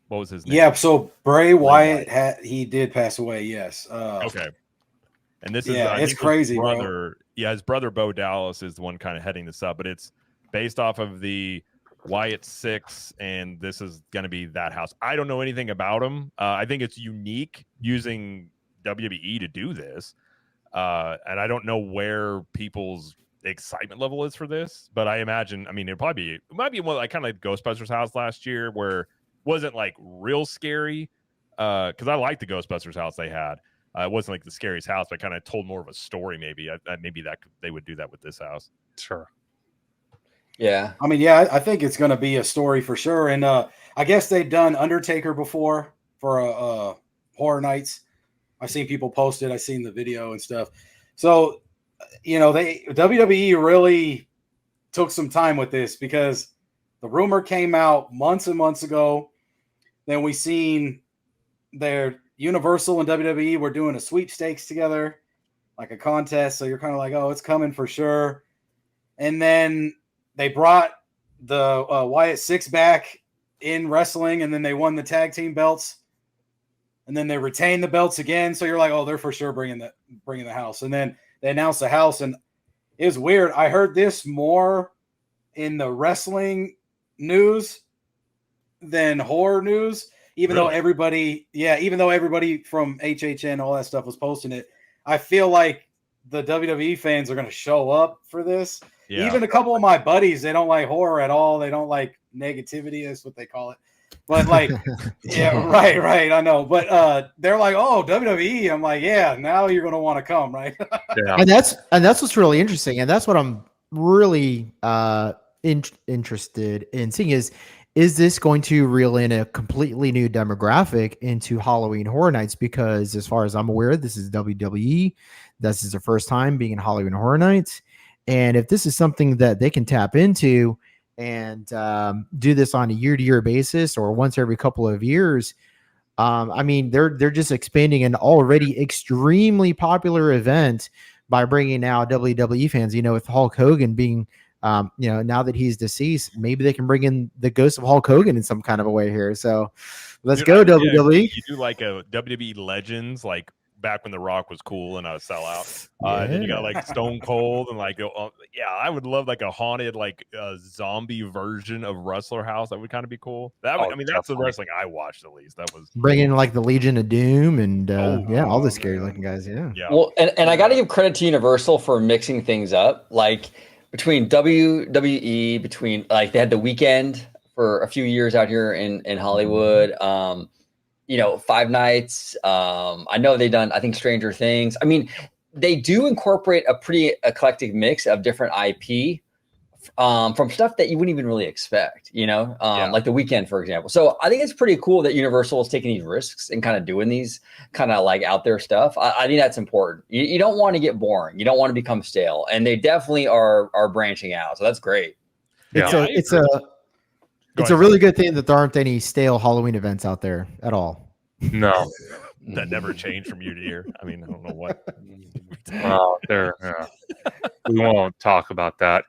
was his name? Yeah, so Bray Wyatt he did pass away. Yes. Okay. And this is it's crazy, brother. Yeah, his brother Bo Dallas is the one kind of heading this up, but it's based off of the Wyatt Six, and this is going to be that house. I don't know anything about him. I think it's unique using WWE to do this, and I don't know where people's excitement level is for this. But I imagine, it might be one like kind of like Ghostbusters house last year, where it wasn't like real scary. Because I liked the Ghostbusters house they had. It wasn't like the scariest house, but kind of told more of a story. Maybe they would do that with this house. Sure. Yeah. I think it's going to be a story for sure. And I guess they've done Undertaker before for Horror Nights. I've seen people post it. I've seen the video and stuff. So, WWE really took some time with this because the rumor came out months and months ago. Then we seen their Universal and WWE were doing a sweepstakes together, like a contest. So you're kind of like, oh, it's coming for sure. And then they brought the Wyatt Six back in wrestling, and then they won the tag team belts, and then they retained the belts again. So you're like, oh, they're for sure bringing the house. And then they announced the house, and it was weird. I heard this more in the wrestling news than horror news. Even though everybody from HHN, all that stuff was posting it, I feel like the WWE fans are going to show up for this. Yeah. Even a couple of my buddies, they don't like horror at all. They don't like negativity. That's what they call it. But right. I know. But they're like, oh, WWE. I'm like, yeah, now you're going to want to come, right? Yeah. And that's what's really interesting. And that's what I'm really interested in seeing is this going to reel in a completely new demographic into Halloween Horror Nights? Because as far as I'm aware, this is WWE. This is their first time being in Halloween Horror Nights. And if this is something that they can tap into and do this on a year-to-year basis or once every couple of years, they're just expanding an already extremely popular event by bringing now WWE fans, with Hulk Hogan being now that he's deceased, maybe they can bring in the ghost of Hulk Hogan in some kind of a way here. So let's go, WWE. You do like a WWE Legends, like back when The Rock was cool and a sellout. And then you got like Stone Cold and I would love like a haunted, like zombie version of Wrestler House. That would kind of be cool. That's the wrestling I watched at least. That was bringing like the Legion of Doom and all the scary looking guys. Yeah. Well, and I got to give credit to Universal for mixing things up. Like, between WWE, they had the weekend for a few years out here in Hollywood, 5 nights. I know they've done, I think, Stranger Things. They do incorporate a pretty eclectic mix of different IP from stuff that you wouldn't even really expect, like the weekend, for example. So I think it's pretty cool that Universal is taking these risks and kind of doing these kind of like out there stuff. I think that's important. You don't want to get boring. You don't want to become stale. And they definitely are branching out. So that's great. It's a really good thing that there aren't any stale Halloween events out there at all. No. that never change from year to year. I mean, I don't know what. Well, we won't talk about that.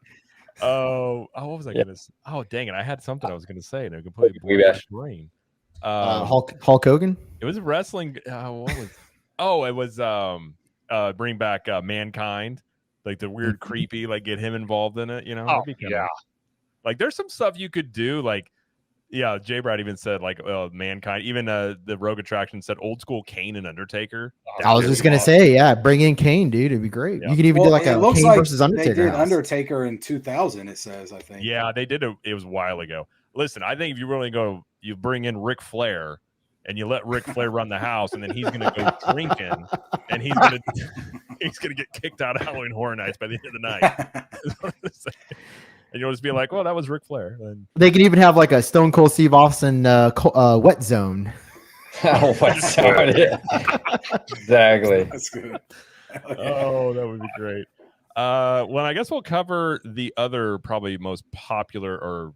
What was I gonna say? Oh, dang it! I had something I was gonna say, and it completely blew my brain. Hulk Hogan. It was wrestling. What was? Oh, it was bring back Mankind, like the weird, creepy, like get him involved in it. You know? Oh, That'd be kinda, like there's some stuff you could do, like. Yeah, J. Brad even said like Mankind. Even the Rogue Attraction said old school Kane and Undertaker. I was just gonna say, yeah, bring in Kane, dude. It'd be great. Yeah. You could even do like a looks Kane like versus Undertaker. They did house. Undertaker in 2000. It says, I think. Yeah, they did. It was a while ago. Listen, I think if you really go, you bring in Ric Flair and you let Ric Flair run the house, and then he's gonna go drinking, and he's gonna get kicked out of Halloween Horror Nights by the end of the night. And you'll just be like, "Well, that was Ric Flair." And they could even have like a Stone Cold Steve Austin wet zone. Wet zone, yeah. Exactly. That's good. Oh, that would be great. Well, I guess we'll cover the other probably most popular, or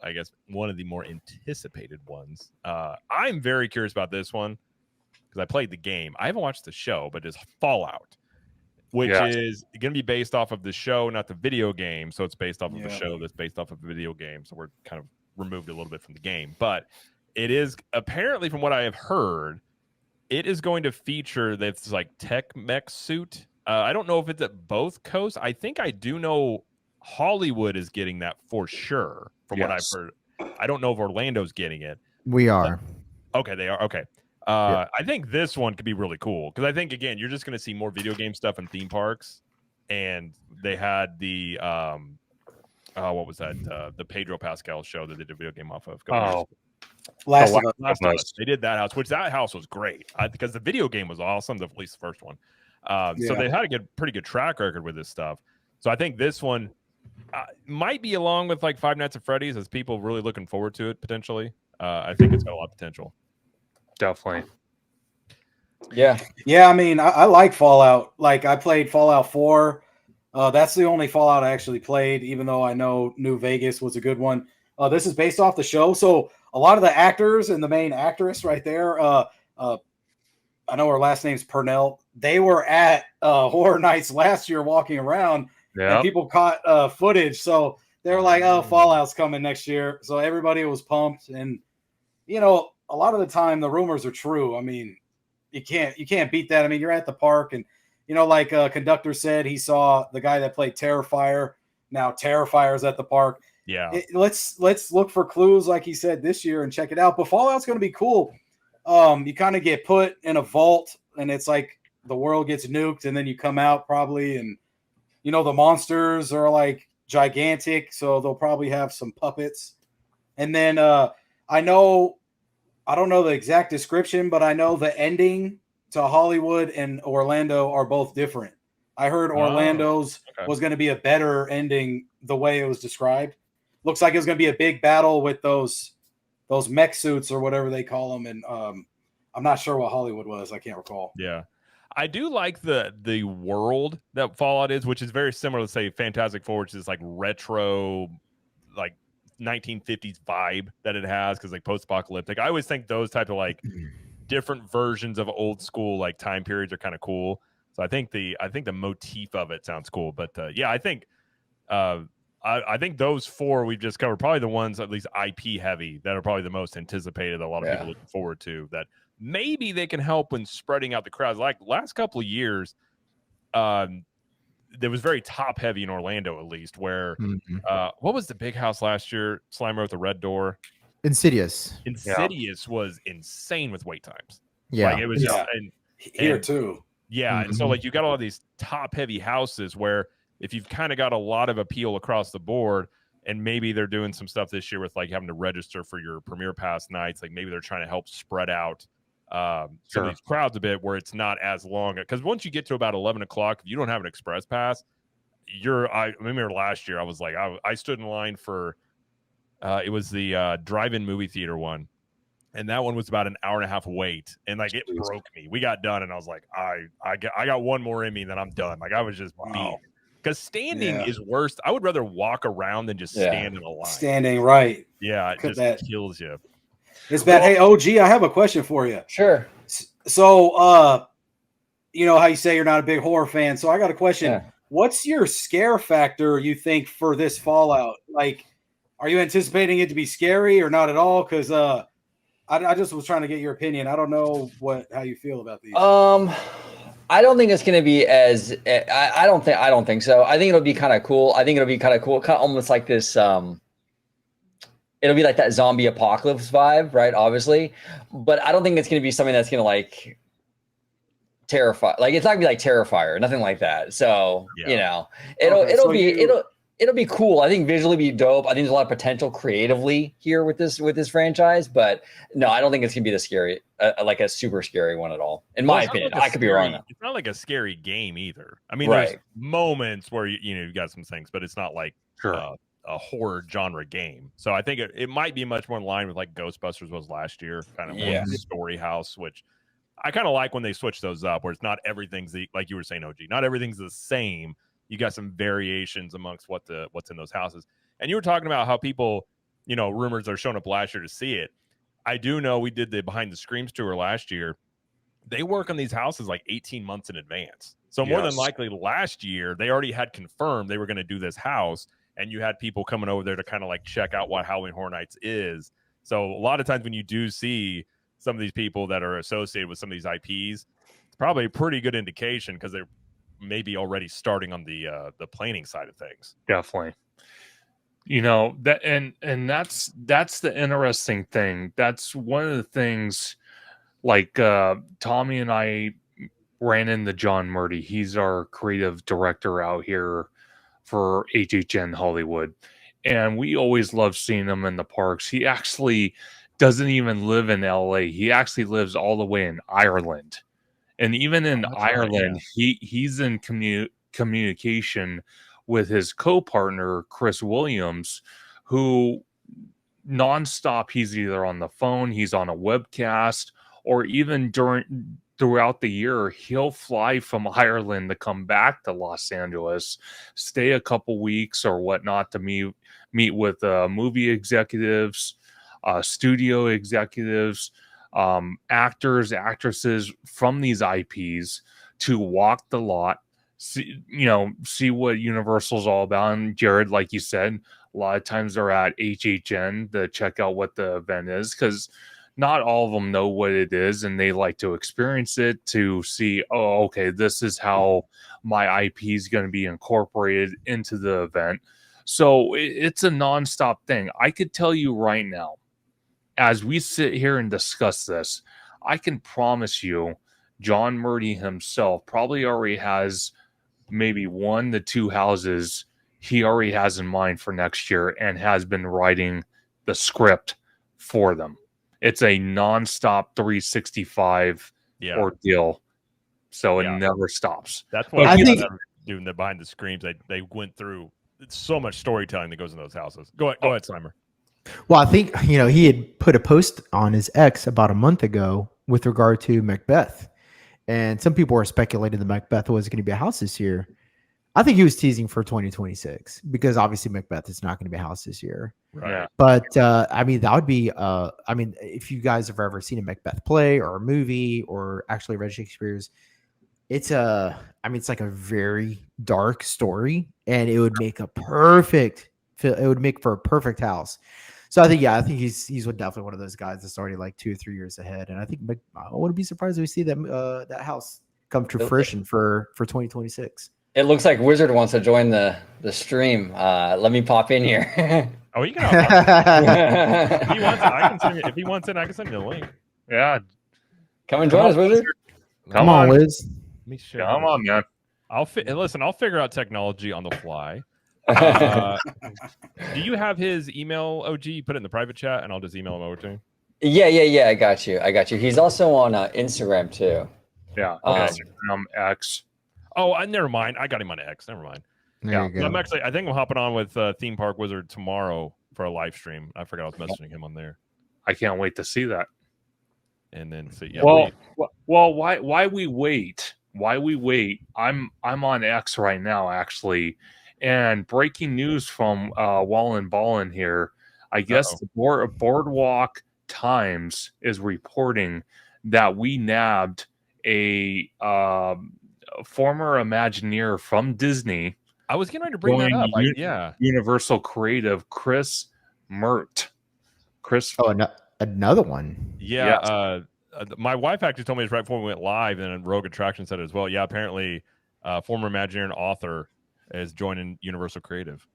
I guess one of the more anticipated ones. I'm very curious about this one because I played the game. I haven't watched the show, but it's Fallout, which is going to be based off of the show, not the video game. So it's based off of a show that's based off of a video game. So we're kind of removed a little bit from the game. But it is apparently, from what I have heard, it is going to feature this like tech mech suit. I don't know if it's at both coasts. I think I do know Hollywood is getting that for sure, from what I've heard. I don't know if Orlando's getting it. We are. Okay, they are. Okay. I think this one could be really cool because I think, again, you're just going to see more video game stuff in theme parks. And they had the what was that? The Pedro Pascal show that they did a video game off of. Last of Us. They did that house, which that house was great because the video game was awesome, at least the first one. So they had a pretty good track record with this stuff. So I think this one might be along with like Five Nights at Freddy's as people really looking forward to it potentially. I think it's got a lot of potential. Definitely. Yeah. I mean, I like Fallout. Like I played Fallout 4. That's the only Fallout I actually played, even though I know New Vegas was a good one. This is based off the show. So a lot of the actors and the main actress right there, I know her last name's Purnell. They were at Horror Nights last year walking around and people caught footage. So they're like, oh, Fallout's coming next year. So everybody was pumped. And, you know, a lot of the time the rumors are true. I mean, you can't beat that. I mean, you're at the park and, you know, like Conductor said, he saw the guy that played Terrifier. Now Terrifier's at the park. Yeah. Let's look for clues, like he said, this year and check it out. But Fallout's going to be cool. You kind of get put in a vault and it's like the world gets nuked and then you come out probably. And, you know, the monsters are like gigantic. So they'll probably have some puppets. And then I don't know the exact description, but I know the ending to Hollywood and Orlando are both different. I heard Orlando's was going to be a better ending the way it was described. Looks like it was going to be a big battle with those mech suits or whatever they call them. And I'm not sure what Hollywood was. I can't recall. Yeah. I do like the world that Fallout is, which is very similar to, say, Fantastic Four, which is like retro, like 1950s vibe that it has because like post-apocalyptic. I always think those type of like different versions of old school like time periods are kind of cool. So I think the motif of it sounds cool. But I think I think those four we've just covered probably the ones at least IP heavy that are probably the most anticipated. A lot of people looking forward to that. Maybe they can help when spreading out the crowds. Like last couple of years, there was very top heavy in Orlando, at least, where what was the big house last year? Slimer with the red door. Insidious Was insane with wait times. Yeah. Like it was here too. Yeah. And so like you got all these top heavy houses where if you've kind of got a lot of appeal across the board, and maybe they're doing some stuff this year with like having to register for your premiere pass nights, like maybe they're trying to help spread out some of these crowds a bit where it's not as long, because once you get to about 11 o'clock, if you don't have an express pass, I remember last year I was like I stood in line for it was the drive-in movie theater one, and that one was about an hour and a half wait, and like it broke me. We got done and I was like I got one more in me, then I'm done. Like I was just beat, because standing is worse. I would rather walk around than just stand in a line. Standing, right? Yeah, it just kills you. It's bad. Hey, OG, I have a question for you. Sure. So, you know how you say you're not a big horror fan. So I got a question. Yeah. What's your scare factor you think for this Fallout? Like, are you anticipating it to be scary or not at all? Because I just was trying to get your opinion. I don't know how you feel about these. I don't think it's going to be as I don't think so. I think it'll be kind of cool. Kind of almost like this. It'll be like that zombie apocalypse vibe, right? Obviously, but I don't think it's going to be something that's going to like terrify. Like it's not gonna be like Terrifier, nothing like that. So you know, it'll be cool. I think visually be dope. I think there's a lot of potential creatively here with this franchise, but no, I don't think it's gonna be the scary, like a super scary one at all. In my opinion, I could be wrong. It's not like a scary game either. I mean, there's moments where you've got some things, but it's not like a horror genre game. So I think it might be much more in line with like Ghostbusters was last year, kind of more story house, which I kind of like when they switch those up, where it's not everything's like you were saying, OG, not everything's the same. You got some variations amongst what's in those houses. And you were talking about how people, rumors are showing up last year to see it. I do know we did the Behind the Screams tour last year. They work on these houses like 18 months in advance. So more than likely last year, they already had confirmed they were going to do this house. And you had people coming over there to kind of like check out what Halloween Horror Nights is. So a lot of times when you do see some of these people that are associated with some of these IPs, it's probably a pretty good indication because they're maybe already starting on the planning side of things. Definitely. That and that's the interesting thing. That's one of the things, like Tommy and I ran into John Murdy. He's our creative director out here for HHN Hollywood, and we always love seeing him in the parks. He actually doesn't even live in LA. He actually lives all the way in Ireland, and even in Ireland, he's in communication with his co-partner Chris Williams, who nonstop he's either on the phone, he's on a webcast, or even throughout the year, he'll fly from Ireland to come back to Los Angeles, stay a couple weeks or whatnot to meet with movie executives, studio executives, actors, actresses from these IPs to walk the lot, see what Universal's all about. And Jared, like you said, a lot of times they're at HHN to check out what the event is, because not all of them know what it is, and they like to experience it to see, oh, okay, this is how my IP is going to be incorporated into the event. So it's a nonstop thing. I could tell you right now, as we sit here and discuss this, I can promise you John Murdy himself probably already has maybe 1 to 2 houses he already has in mind for next year and has been writing the script for them. It's a nonstop 365 ordeal, so it never stops. That's what I think doing the Behind the Screams. They went through so much storytelling that goes in those houses. Go ahead, Slimer. Well, I think he had put a post on his X about a month ago with regard to Macbeth, and some people were speculating that Macbeth was going to be a house this year. I think he was teasing for 2026 because obviously Macbeth is not going to be a house this year. Right. Yeah. But that would be if you guys have ever seen a Macbeth play or a movie or actually read Shakespeare's, it's like a very dark story, and it would make for a perfect house. So I think he's definitely one of those guys that's already like 2 or 3 years ahead. And I think I wouldn't be surprised if we see that house come to fruition for 2026. It looks like Wizard wants to join the stream. Let me pop in here. Oh, you can. If he wants it, I can send you the link. Yeah, come and join us, Wizard. Come on, Wiz. Come on, man. I'll figure out technology on the fly. Do you have his email, OG? Put it in the private chat, and I'll just email him over to him. Yeah. I got you. He's also on Instagram too. Yeah. X. Oh, never mind. I got him on X. Never mind. There you go. I think I'm hopping on with Theme Park Wizard tomorrow for a live stream. I forgot I was messaging him on there. I can't wait to see that. And then see. Yeah. Well, why we wait? Why we wait? I'm on X right now, actually. And breaking news from Wallin Ballin here. I guess the Boardwalk Times is reporting that we nabbed a former Imagineer from Disney. I was getting ready to bring that up. Yeah. Universal Creative, Chris Mert. Chris. Oh, another one. Yeah. My wife actually told me this right before we went live, and Rogue Attraction said it as well. Yeah, apparently, former Imagineer and author is joining Universal Creative.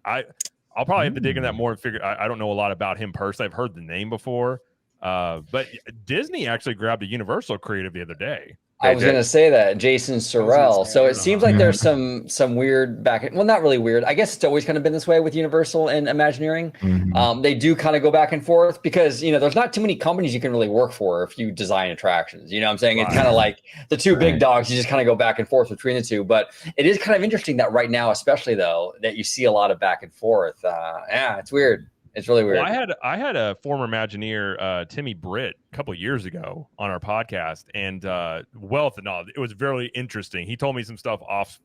I'll probably have to dig into that more and figure. I don't know a lot about him personally. I've heard the name before, but Disney actually grabbed a Universal Creative the other day. I was going to say that, Jason Sorrell. So it seems like there's some weird well, not really weird. I guess it's always kind of been this way with Universal and Imagineering. They do kind of go back and forth because, there's not too many companies you can really work for if you design attractions. You know what I'm saying? It's kind of like the two big dogs. You just kind of go back and forth between the two. But it is kind of interesting that right now, especially though, that you see a lot of back and forth. Yeah, it's weird. It's really weird. Well, I had a former Imagineer, Timmy Britt, a couple of years ago on our podcast, and wealth and all. It was very interesting. He told me some stuff off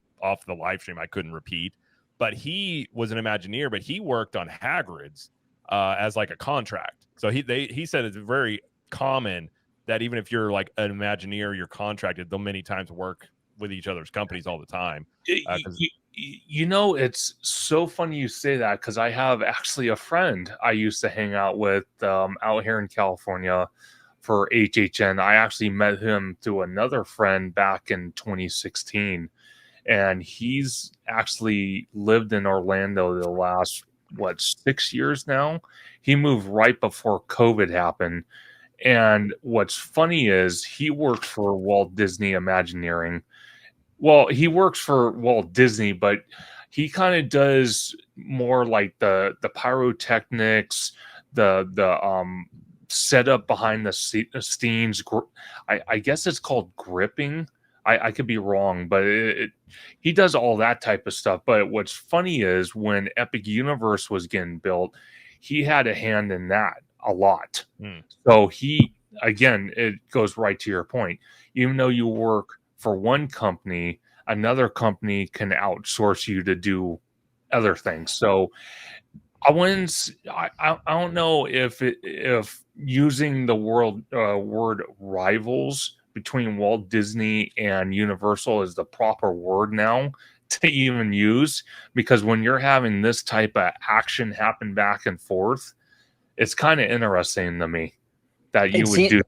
the live stream I couldn't repeat, but he was an Imagineer, but he worked on Hagrid's as like a contract. So he said it's very common that even if you're like an Imagineer, you're contracted. They'll many times work with each other's companies all the time. It's so funny you say that because I have actually a friend I used to hang out with out here in California for HHN. I actually met him through another friend back in 2016, and he's actually lived in Orlando the last 6 years now. He moved right before COVID happened. And what's funny is he worked for Walt Disney Imagineering. Well, he works for Walt Disney, but he kind of does more like the pyrotechnics, the setup behind the scenes. I guess it's called gripping. I could be wrong, but he does all that type of stuff. But what's funny is when Epic Universe was getting built, he had a hand in that a lot. So it goes right to your point. Even though you work for one company, another company can outsource you to do other things. So I don't know if using the word rivals between Walt Disney and Universal is the proper word now to even use, because when you're having this type of action happen back and forth, it's kind of interesting to me that you would do that.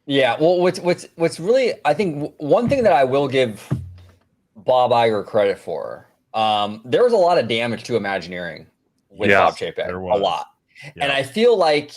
Yeah, well, what's really, I think one thing that I will give Bob Iger credit for, there was a lot of damage to Imagineering with Bob Chapek, a lot. Yeah. And I feel like,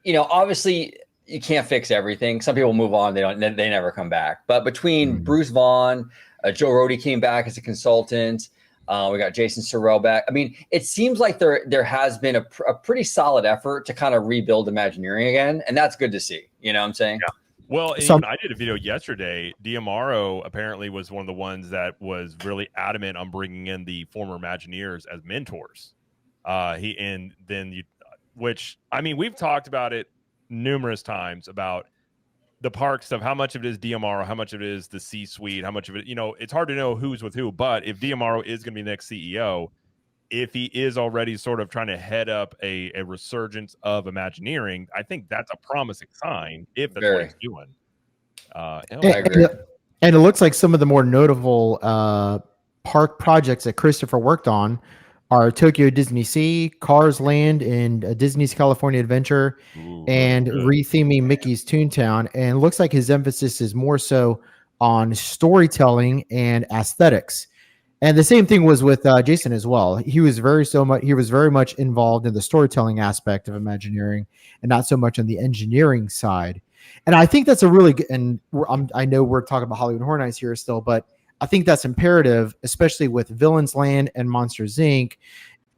obviously you can't fix everything. Some people move on; they never come back. But between Bruce Vaughn, Joe Rohde came back as a consultant. We got Jason Sorrell back. I mean, it seems like there has been a pretty solid effort to kind of rebuild Imagineering again, and that's good to see. You know what I'm saying? Yeah. Well, even I did a video yesterday. D'Amaro apparently was one of the ones that was really adamant on bringing in the former Imagineers as mentors. Which I mean, we've talked about it numerous times about the park stuff, how much of it is D'Amaro, how much of it is the C-suite, how much of it, it's hard to know who's with who. But if D'Amaro is going to be the next CEO, if he is already sort of trying to head up a resurgence of Imagineering, I think that's a promising sign if that's what he's doing. I agree. And it looks like some of the more notable park projects that Christopher worked on are Tokyo Disney Sea, Cars Land, and Disney's California Adventure, and retheming Mickey's Toontown. And it looks like his emphasis is more so on storytelling and aesthetics. And the same thing was with Jason as well. He was very much involved in the storytelling aspect of Imagineering and not so much on the engineering side. And I think that's a really good, and I know we're talking about Hollywood Horror Nights here still, but I think that's imperative, especially with Villains Land and Monsters Inc.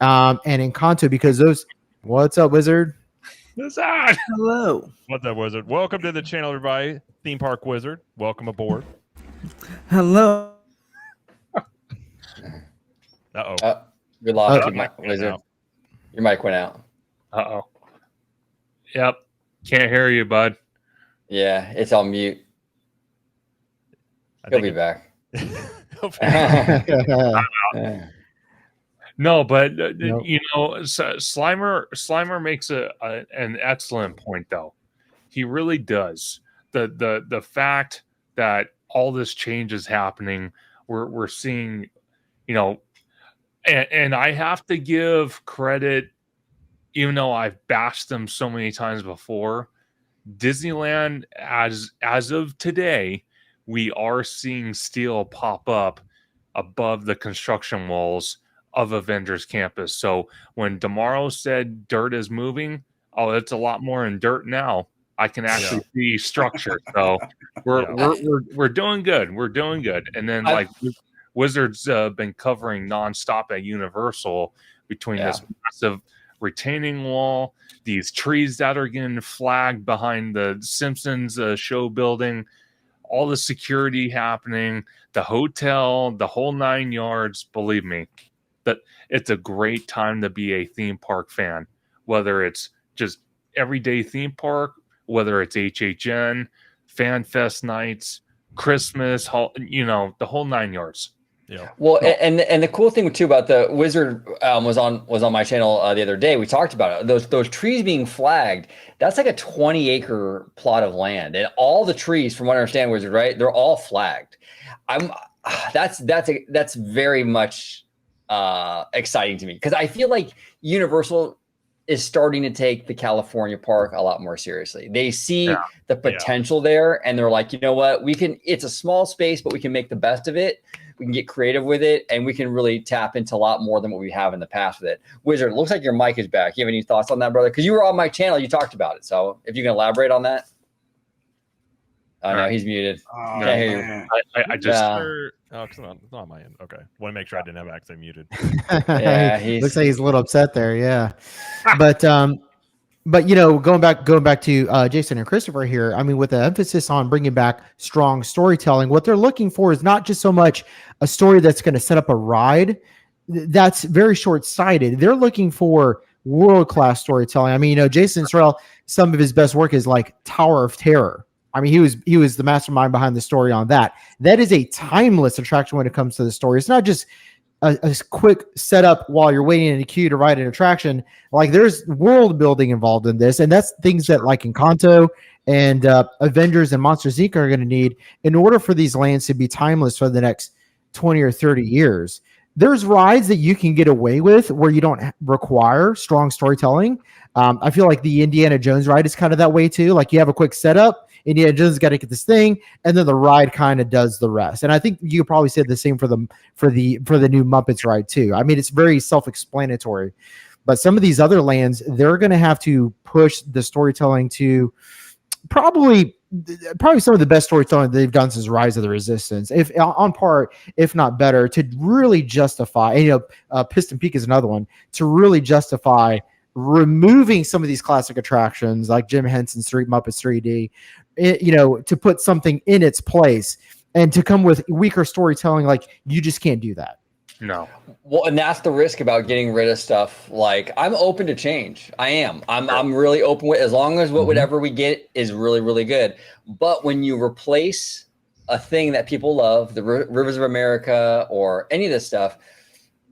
And Encanto, because those. What's up, Wizard? What's up? Hello. What's up, Wizard? Welcome to the channel, everybody. Theme Park Wizard. Welcome aboard. Hello. Uh-oh. We lost you, Wizard. Your mic went out. Uh-oh. Yep. Can't hear you, bud. Yeah, it's on mute. He'll be back. No, but Slimer makes an excellent point though. He really does. The fact that all this change is happening, we're seeing, you know, and I have to give credit, even though I've bashed them so many times before. Disneyland, as of today, we are seeing steel pop up above the construction walls of Avengers Campus. So when Damaro said dirt is moving, oh, it's a lot more in dirt now. I can actually see structure. So we're doing good. We're doing good. And then Wizards been covering nonstop at Universal between this massive retaining wall, these trees that are getting flagged behind the Simpsons show building, all the security happening, the hotel, the whole 9 yards. Believe me, that it's a great time to be a theme park fan, whether it's just everyday theme park, whether it's HHN, Fan Fest nights, Christmas, you know, the whole 9 yards. Yeah. Well, and the cool thing too about the Wizard was on my channel the other day. We talked about it. Those trees being flagged. That's like a 20-acre plot of land, and all the trees, from what I understand, Wizard, right? They're all flagged. That's very much exciting to me, because I feel like Universal is starting to take the California park a lot more seriously. They see the potential there, and they're like, you know what? It's a small space, but we can make the best of it. We can get creative with it, and we can really tap into a lot more than what we have in the past with it. Wizard, it looks like your mic is back. You have any thoughts on that, brother? Because you were on my channel, you talked about it. So if you can elaborate on that. Oh, no, he's muted. Can't hear you. I just... Oh, it's not on my end. Okay. Want to make sure I didn't have accident muted. Looks like he's a little upset there. Yeah. But you know, going back to Jason and Christopher here, I mean, with the emphasis on bringing back strong storytelling, what they're looking for is not just so much a story that's going to set up a ride. That's very short-sighted. They're looking for world-class storytelling. I mean, you know, Jason Israel, some of his best work is like Tower of Terror. I mean, he was the mastermind behind the story on that. That is a timeless attraction when it comes to the story. It's not just a quick setup while you're waiting in a queue to ride an attraction. Like, there's world building involved in this, and that's things that like Encanto and Avengers and Monsters Inc. are going to need in order for these lands to be timeless for the next 20 or 30 years. There's rides that you can get away with where you don't require strong storytelling. I feel like the Indiana Jones ride is kind of that way too. Like, you have a quick setup, Indiana Jones got to get this thing, and then the ride kind of does the rest. And I think you could probably say the same for the new Muppets ride too. I mean, it's very self-explanatory. But some of these other lands, they're going to have to push the storytelling to probably some of the best storytelling they've done since Rise of the Resistance, if on par, if not better, to really justify. And, you know, Piston Peak is another one, to really justify removing some of these classic attractions like Jim Henson's Muppets 3D, you know, to put something in its place and to come with weaker storytelling. Like, you just can't do that. No. Well, and that's the risk about getting rid of stuff. Like, I'm open to change. I am. I'm really open with, as long as whatever we get is really, really good. But when you replace a thing that people love, the Rivers of America or any of this stuff,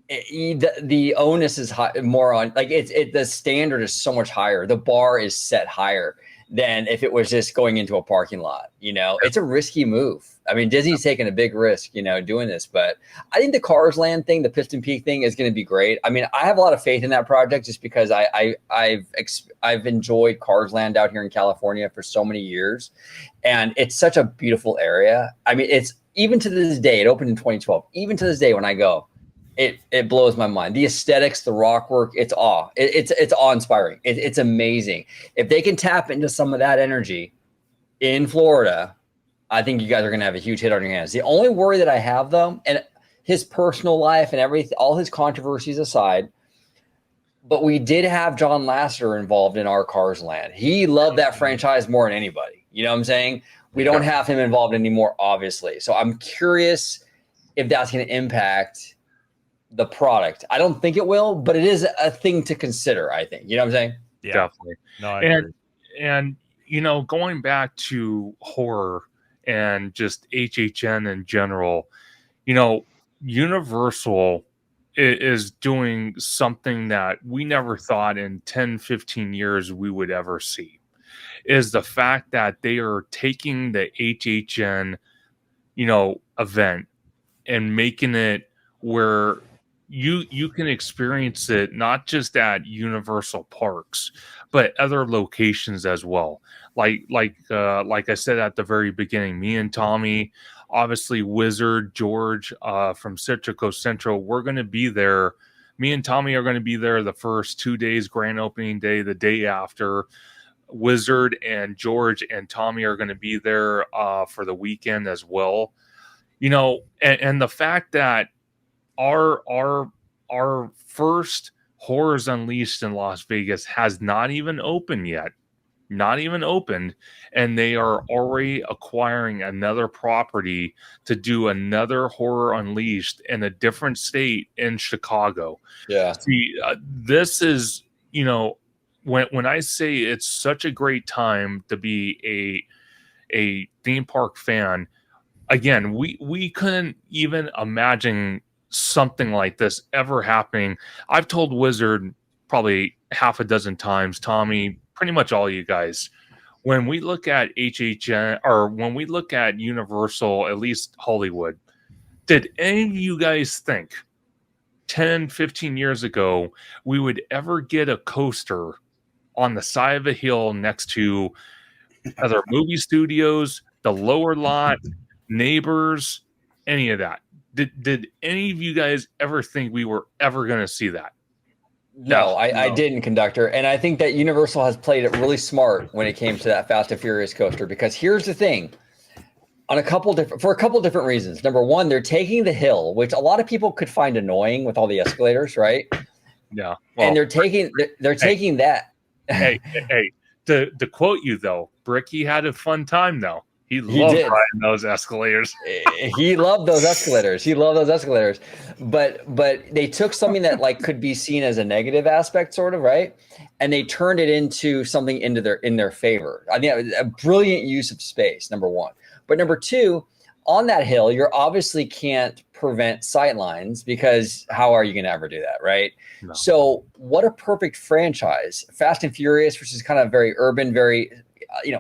the onus is more on, like, the standard is so much higher. The bar is set higher than if it was just going into a parking lot. You know, it's a risky move. I mean, Disney's taking a big risk, you know, doing this, but I think the Cars Land thing, the Piston Peak thing, is going to be great. I mean, I have a lot of faith in that project just because I've enjoyed Cars Land out here in California for so many years, and it's such a beautiful area. I mean, it's, even to this day, it opened in 2012. Even to this day, when I go, it blows my mind. The aesthetics, the rock work, it's awe-inspiring. It's amazing. If they can tap into some of that energy in Florida, I think you guys are going to have a huge hit on your hands. The only worry that I have, though, and his personal life and everything, all his controversies aside, but we did have John Lasseter involved in our Cars Land. He loved that franchise more than anybody. You know what I'm saying? We don't have him involved anymore, obviously. So I'm curious if that's going to impact the product. I don't think it will, but it is a thing to consider, I think. You know what I'm saying? Yeah, definitely. No, I agree. And you know, going back to horror and just HHN in general, you know, Universal is doing something that we never thought in 10, 15 years we would ever see. is the fact that they are taking the HHN, event and making it where you can experience it not just at Universal parks, but other locations as well. Like I said at the very beginning, me and Tommy, obviously Wizard, George from Citrico Central, we're going to be there. Me and Tommy are going to be there the first 2 days, grand opening day, the day after. Wizard and George and Tommy are going to be there for the weekend as well. And the fact that our first Horrors Unleashed in Las Vegas has not even opened yet. Not even opened, and they are already acquiring another property to do another Horror Unleashed in a different state in Chicago. Yeah. See, this is, when I say it's such a great time to be a theme park fan, again, we couldn't even imagine something like this ever happening. I've told Wizard probably half a dozen times, Tommy, pretty much all you guys, when we look at HHN or when we look at Universal, at least Hollywood, did any of you guys think 10, 15 years ago we would ever get a coaster on the side of a hill next to other movie studios, the lower lot, neighbors, any of that? Did any of you guys ever think we were ever going to see that? No, I didn't, Conductor. And I think that Universal has played it really smart when it came to that Fast and Furious coaster, because here's the thing. For a couple different reasons. Number one, they're taking the hill, which a lot of people could find annoying with all the escalators, right? Yeah. Well, and they're taking that. hey, to quote you though, Bricky had a fun time though. He loved riding those escalators. He loved those escalators. But they took something that could be seen as a negative aspect, sort of, right? And they turned it into something in their favor. I think that was a brilliant use of space, number one. But number two, on that hill, you obviously can't prevent sightlines, because how are you going to ever do that, right? No. So what a perfect franchise. Fast and Furious, which is kind of very urban, very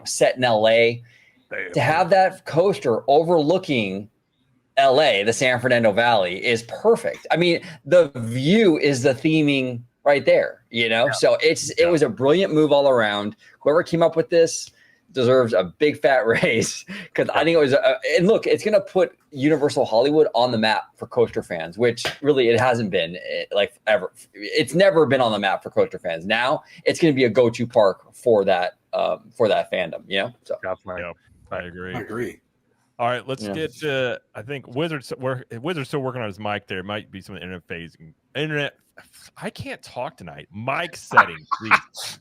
set in LA. To have that coaster overlooking LA, the San Fernando Valley, is perfect. I mean, the view is the theming right there, Yeah. So it was a brilliant move all around. Whoever came up with this deserves a big fat raise, because I think it was and look, it's going to put Universal Hollywood on the map for coaster fans, which really it hasn't been ever. It's never been on the map for coaster fans. Now it's going to be a go-to park for that fandom, So definitely. Yep. I agree. All right, let's get to. I think Wizard's still working on his mic. There might be some internet phasing. I can't talk tonight. Mic settings, please.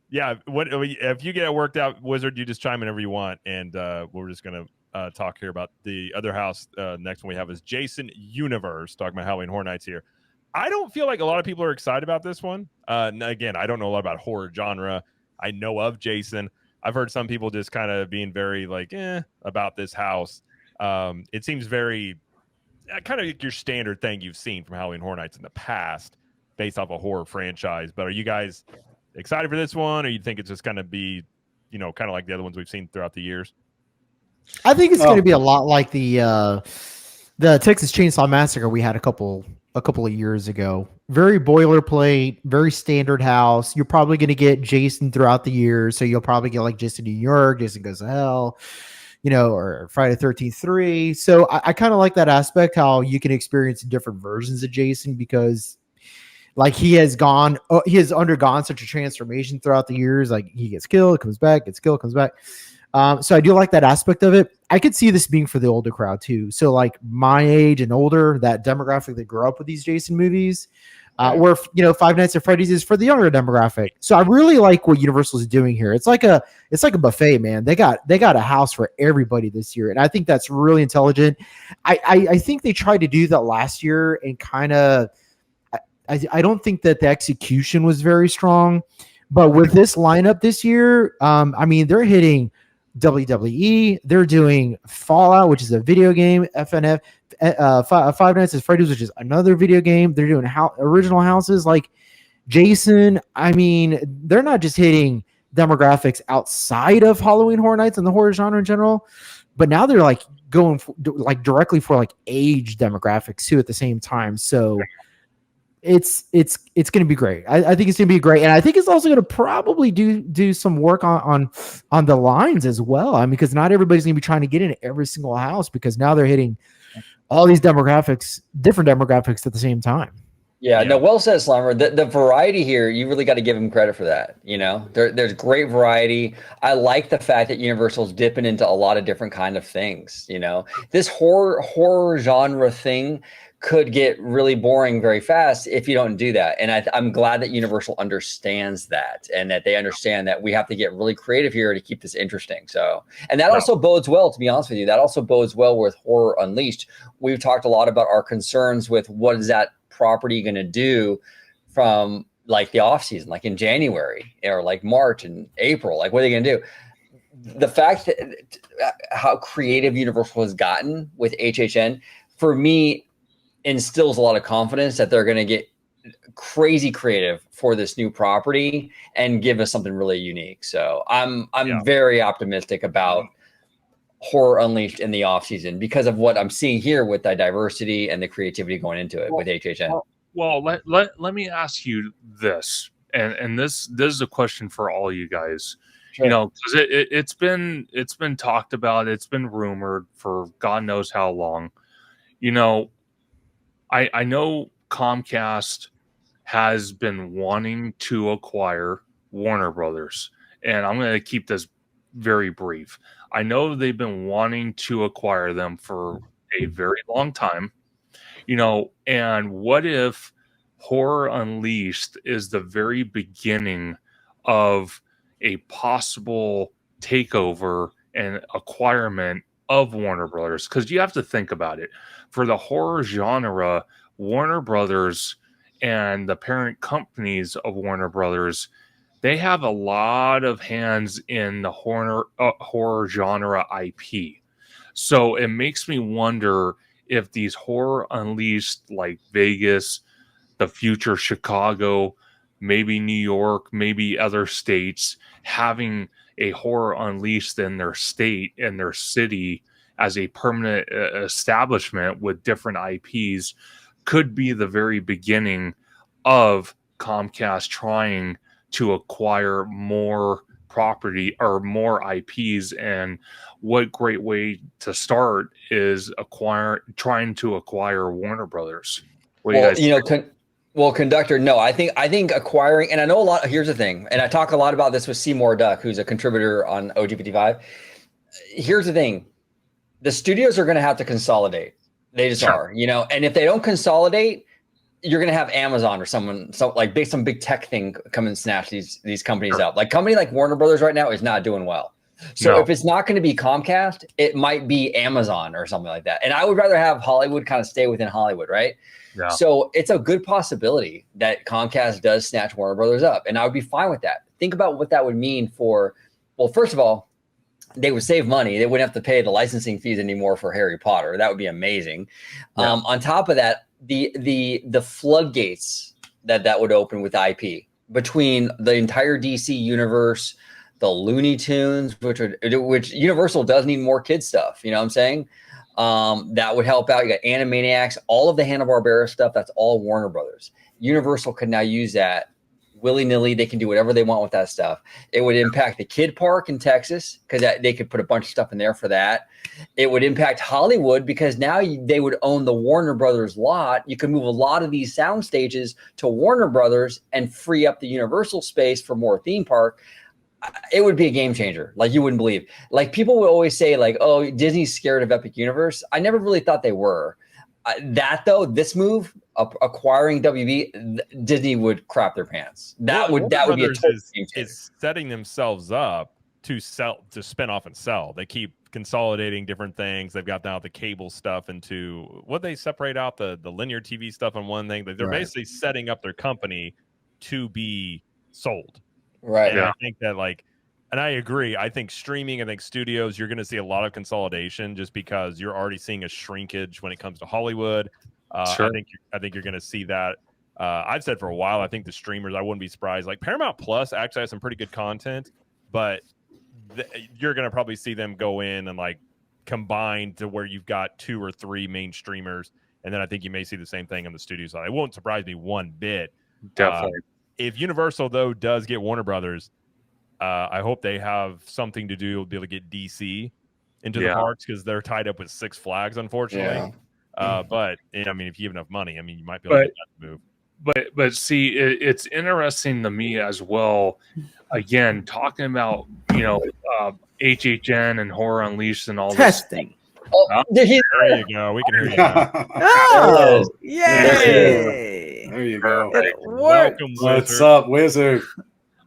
Yeah. What if you get it worked out, Wizard? You just chime in whenever you want, and we're just gonna talk here about the other house. Next one we have is Jason Universe, talking about Halloween Horror Nights here. I don't feel like a lot of people are excited about this one. Again, I don't know a lot about horror genre. I know of Jason. I've heard some people just kind of being very about this house. It seems very kind of your standard thing you've seen from Halloween Horror Nights in the past, based off a horror franchise. But are you guys excited for this one, or you think it's just going to be, kind of like the other ones we've seen throughout the years? I think it's going to be a lot like the Texas Chainsaw Massacre we had a couple of years ago. Very boilerplate, very standard house. You're probably going to get Jason throughout the year, so you'll probably get like Jason New York, Jason Goes to Hell, or Friday the 13th 3. So I kind of like that aspect, how you can experience different versions of Jason, because he has undergone such a transformation throughout the years. Like, he gets killed, comes back, gets killed, comes back. So I do like that aspect of it. I could see this being for the older crowd too. So my age and older, that demographic that grew up with these Jason movies, where Five Nights at Freddy's is for the younger demographic. So I really like what Universal is doing here. It's like a buffet, man. They got a house for everybody this year, and I think that's really intelligent. I think they tried to do that last year, and kind of I don't think that the execution was very strong. But with this lineup this year, they're hitting WWE, they're doing Fallout, which is a video game, FNF, Five Nights at Freddy's, which is another video game. They're doing original houses like Jason. They're not just hitting demographics outside of Halloween Horror Nights and the horror genre in general, but now they're like going like directly for like age demographics too at the same time. So it's going to be great. I think it's going to be great, and I think it's also going to probably do some work on the lines as well. I mean, because not everybody's going to be trying to get into every single house, because now they're hitting all these demographics, different demographics at the same time. Yeah, no, well said, Slumber. The variety here, you really got to give him credit for that. You know, there's great variety. I like the fact that Universal's dipping into a lot of different kind of things. You know, this horror genre thing could get really boring very fast if you don't do that. And I'm glad that Universal understands that, and that they understand that we have to get really creative here to keep this interesting. So, and that also bodes well, to be honest with you, that also bodes well with Horror Unleashed. We've talked a lot about our concerns with what is that property going to do from like the off season, like in January or like March and April, like what are they going to do? The fact that how creative Universal has gotten with HHN, for me, instills a lot of confidence that they're going to get crazy creative for this new property and give us something really unique. So I'm very optimistic about Horror Unleashed in the off season because of what I'm seeing here with the diversity and the creativity going into it with HHN. Well, let me ask you this, and this is a question for all you guys. Sure. You know, because it's been talked about, it's been rumored for God knows how long. You know, I know Comcast has been wanting to acquire Warner Brothers, and I'm going to keep this very brief. I know they've been wanting to acquire them for a very long time, you know, and what if Horror Unleashed is the very beginning of a possible takeover and acquirement of Warner Brothers? Because you have to think about it. For the horror genre, Warner Brothers and the parent companies of Warner Brothers, they have a lot of hands in the horror genre IP. So it makes me wonder if these Horror Unleashed, like Vegas, the future Chicago, maybe New York, maybe other states, having a Horror Unleashed in their state and their city as a permanent establishment with different IPs could be the very beginning of Comcast trying to acquire more property or more IPs. And what great way to start is trying to acquire Warner Brothers. Conductor, no, I think acquiring, and I know a lot. Here's the thing, and I talk a lot about this with Seymour Duck, who's a contributor on OG55. Here's the thing. The studios are going to have to consolidate. They just are, you know, and if they don't consolidate, you're going to have Amazon or some big tech thing come and snatch these companies up. Like company like Warner Brothers right now is not doing well. So if it's not going to be Comcast, it might be Amazon or something like that. And I would rather have Hollywood kind of stay within Hollywood, right? Yeah. So it's a good possibility that Comcast does snatch Warner Brothers up, and I would be fine with that. Think about what that would mean for, well, first of all, they would save money. They wouldn't have to pay the licensing fees anymore for Harry Potter. That would be amazing. Yeah. On top of that, the floodgates that would open with IP between the entire DC universe, the Looney Tunes, which Universal does need more kid stuff. You know what I'm saying? That would help out. You got Animaniacs, all of the Hanna-Barbera stuff. That's all Warner Brothers. Universal can now use that willy-nilly. They can do whatever they want with that stuff. It would impact the kid park in Texas because they could put a bunch of stuff in there for that. It would impact Hollywood because now they would own the Warner Brothers lot. You could move a lot of these sound stages to Warner Brothers and free up the Universal space for more theme park. It would be a game changer. Like you wouldn't believe. Like people would always say like, oh, Disney's scared of Epic Universe. I never really thought they were. This move, acquiring WB, Disney would crap their pants. That would be a total game changer. Is setting themselves up to spin off and sell. They keep consolidating different things. They've got now the cable stuff into what they separate out the linear TV stuff on one thing. They're basically setting up their company to be sold. Right. And I think that and I agree. I think streaming, I think studios, you're going to see a lot of consolidation just because you're already seeing a shrinkage when it comes to Hollywood. Sure. I think you're going to see that. I've said for a while, I think the streamers, I wouldn't be surprised. Like Paramount Plus actually has some pretty good content. but you're going to probably see them go in and like combine to where you've got 2 or 3 main streamers. And then I think you may see the same thing on the studio side. It won't surprise me one bit. Definitely. If Universal, though, does get Warner Brothers, I hope they have something to do to be able to get DC into the parks, because they're tied up with Six Flags, unfortunately. But I mean, if you have enough money, I mean, you might be able to get that to move. But see, it's interesting to me as well. Again, talking about HHN and Horror Unleashed and all Testing. Oh, did he? There you go. We can hear you now. Oh, Yay! yay! There you go. It worked. Welcome, What's Wizard. up, Wizard?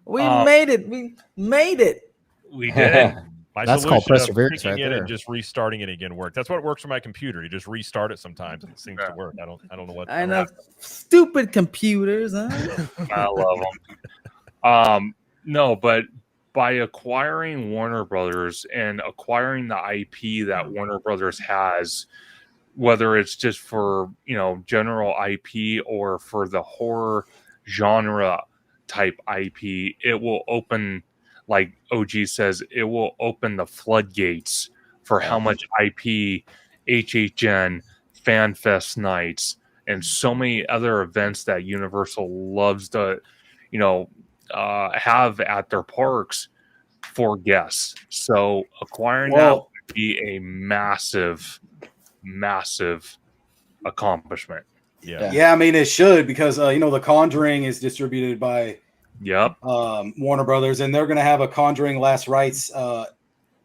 We made it. We made it. We did. My That's called solution of perseverance picking right it there. and just restarting it again works. That's what works for my computer. You just restart it sometimes, and it seems to work. I don't know what. I know. Stupid computers, huh? I love them. No, but by acquiring Warner Brothers and acquiring the IP that Warner Brothers has, whether it's just for general IP or for the horror genre type IP, it will open, like OG says, it will open the floodgates for how much IP HHN, FanFest nights, and so many other events that Universal loves to, have at their parks for guests. So acquiring that would be a massive accomplishment. Yeah, I mean it should, because The Conjuring is distributed by Warner Brothers, and they're going to have a Conjuring Last Rites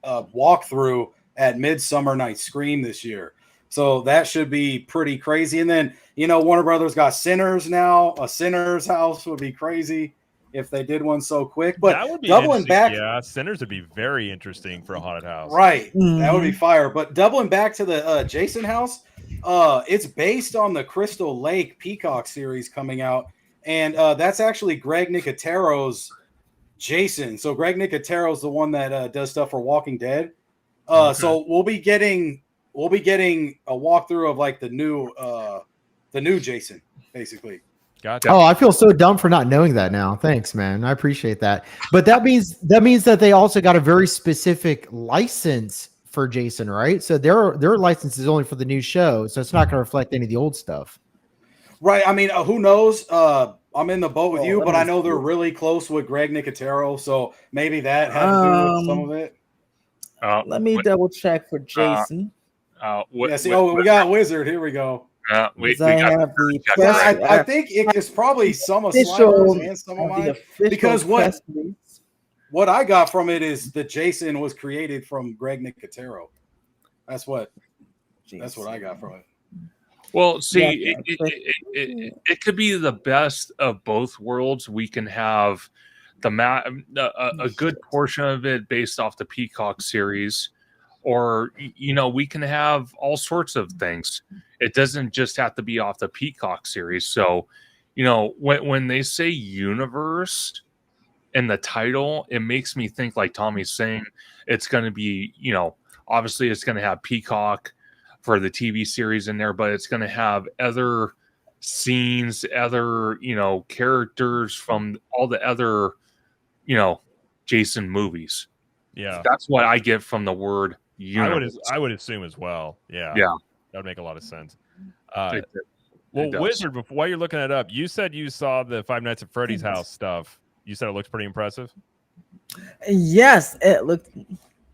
walkthrough at Midsummer Night's Scream this year. So that should be pretty crazy. And then Warner Brothers got Sinners now. A Sinners House would be crazy if they did one so quick. But that would be doubling back, Sinners would be very interesting for a haunted house. Right? That would be fire. But doubling back to the Jason house, it's based on the Crystal Lake Peacock series coming out, and that's actually Greg Nicotero's Jason. So Greg Nicotero's the one that does stuff for Walking Dead. So we'll be getting a walkthrough of like the new Jason, basically. Gotcha. Oh, I feel so dumb for not knowing that now. Thanks, man. I appreciate that. But that means that they also got a very specific license for Jason, right? So their license is only for the new show, so it's not going to reflect any of the old stuff. Right. I mean, who knows? I'm in the boat with you, but I know they're really close with Greg Nicotero, so maybe that had to do with some of it. Let me double check for Jason. We got Wizard. Here we go. I think it's probably some of Slimer's and some of mine, because what I got from it is that Jason was created from Greg Nicotero. That's what I got from it. Well, see, it could be the best of both worlds. We can have a good portion of it based off the Peacock series, or we can have all sorts of things. It doesn't just have to be off the Peacock series. So, when they say universe in the title, it makes me think, like Tommy's saying, it's going to be, obviously it's going to have Peacock for the TV series in there, but it's going to have other scenes, other, characters from all the other, Jason movies. Yeah. That's what I get from the word universe. I would assume as well. Yeah. Yeah. That would make a lot of sense. Well, Wizard, while you're looking it up, you said you saw the Five Nights at Freddy's house stuff. You said it looks pretty impressive. Yes, it looked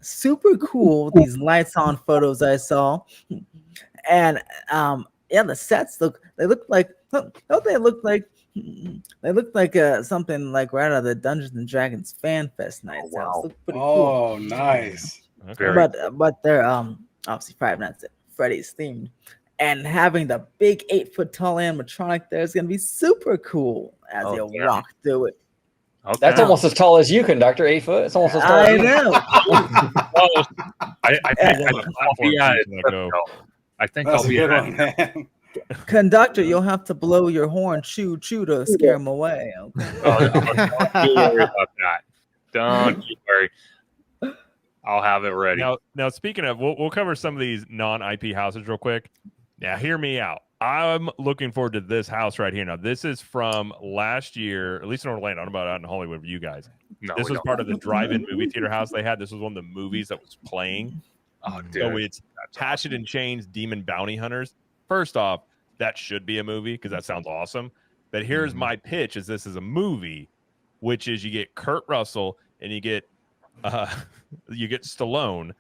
super cool. These lights on photos I saw, and the sets look like something like right out of the Dungeons and Dragons Fan Fest night. Wow. Look pretty Oh, cool. nice. Okay. But they're obviously Five Nights at Freddy's themed, and having the big 8-foot tall animatronic there is gonna be super cool as you walk through it. Okay. That's almost as tall as you, Conductor. 8 foot. It's almost as tall. I as you. know. I think That's I'll a be good at one, man. Conductor, you'll have to blow your horn, choo to scare them away. Okay? Don't you worry about that. Don't you worry. I'll have it ready. Now speaking of, we'll cover some of these non-IP houses real quick. Now, hear me out. I'm looking forward to this house right here. Now, this is from last year, at least in Orlando. I don't know about out in Hollywood for you guys. No, This we was don't. part of the drive-in movie theater house they had. This was one of the movies that was playing. Oh, dude. So it's Hatchet and Chains Demon Bounty Hunters. First off, that should be a movie because that sounds awesome. But here's my pitch: is this is a movie, which is you get Kurt Russell and you get Stallone,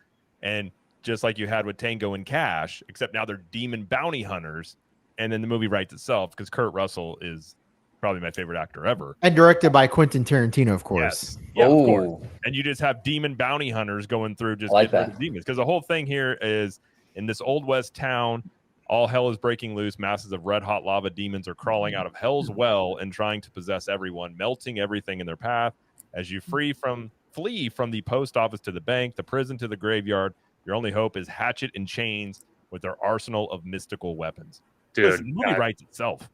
and just like you had with Tango and Cash, except now they're demon bounty hunters, and then the movie writes itself because Kurt Russell is probably my favorite actor ever. And directed by Quentin Tarantino, of course. Yes. Yeah, of Ooh. course. And you just have demon bounty hunters going through just I like getting rid that. of demons. Because the whole thing here is in this old west town, all hell is breaking loose. Masses of red hot lava demons are crawling out of hell's well and trying to possess everyone, melting everything in their path. As you flee from the post office to the bank, the prison to the graveyard, your only hope is Hatchet and Chains with their arsenal of mystical weapons. Dude, Listen, the movie writes itself.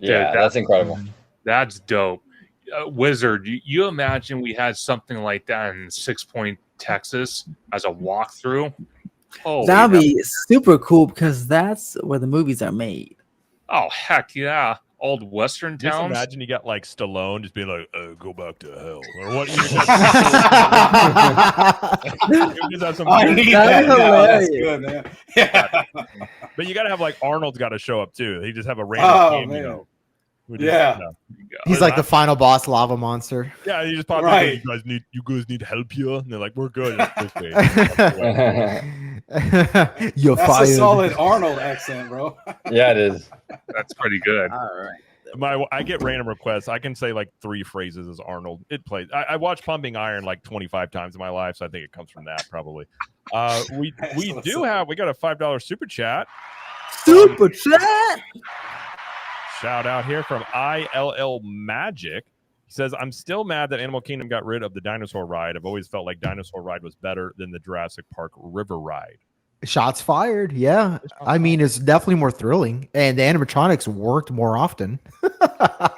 Yeah, Dude, that's incredible. That's dope. Wizard, you imagine we had something like that in 6 Point, Texas as a walkthrough? Oh, That'd be super cool because that's where the movies are made. Oh, heck yeah. Old Western Just towns. imagine you got like Stallone just being like, go back to hell. Or what? You just have some I weird- need That'd that. be Yeah, that's hilarious. good, man. Yeah. But you got to have like Arnold's got to show up too. He just have a random Oh, cameo. man. We just- Yeah. He's like the final boss lava monster. Yeah, he just popped Right. in. You guys need help here? And they're like, we're good. You're That's fired. a solid Arnold accent, bro. Yeah, it is. That's pretty good. All right. I get random requests. I can say like 3 phrases as Arnold. It plays. I watched Pumping Iron like 25 times in my life, so I think it comes from that probably. We got a $5 super chat. Super chat. Shout out here from ILL Magic. He says, I'm still mad that Animal Kingdom got rid of the dinosaur ride. I've always felt like Dinosaur Ride was better than the Jurassic Park River Ride. Shots fired. Yeah. I mean, it's definitely more thrilling. And the animatronics worked more often. That's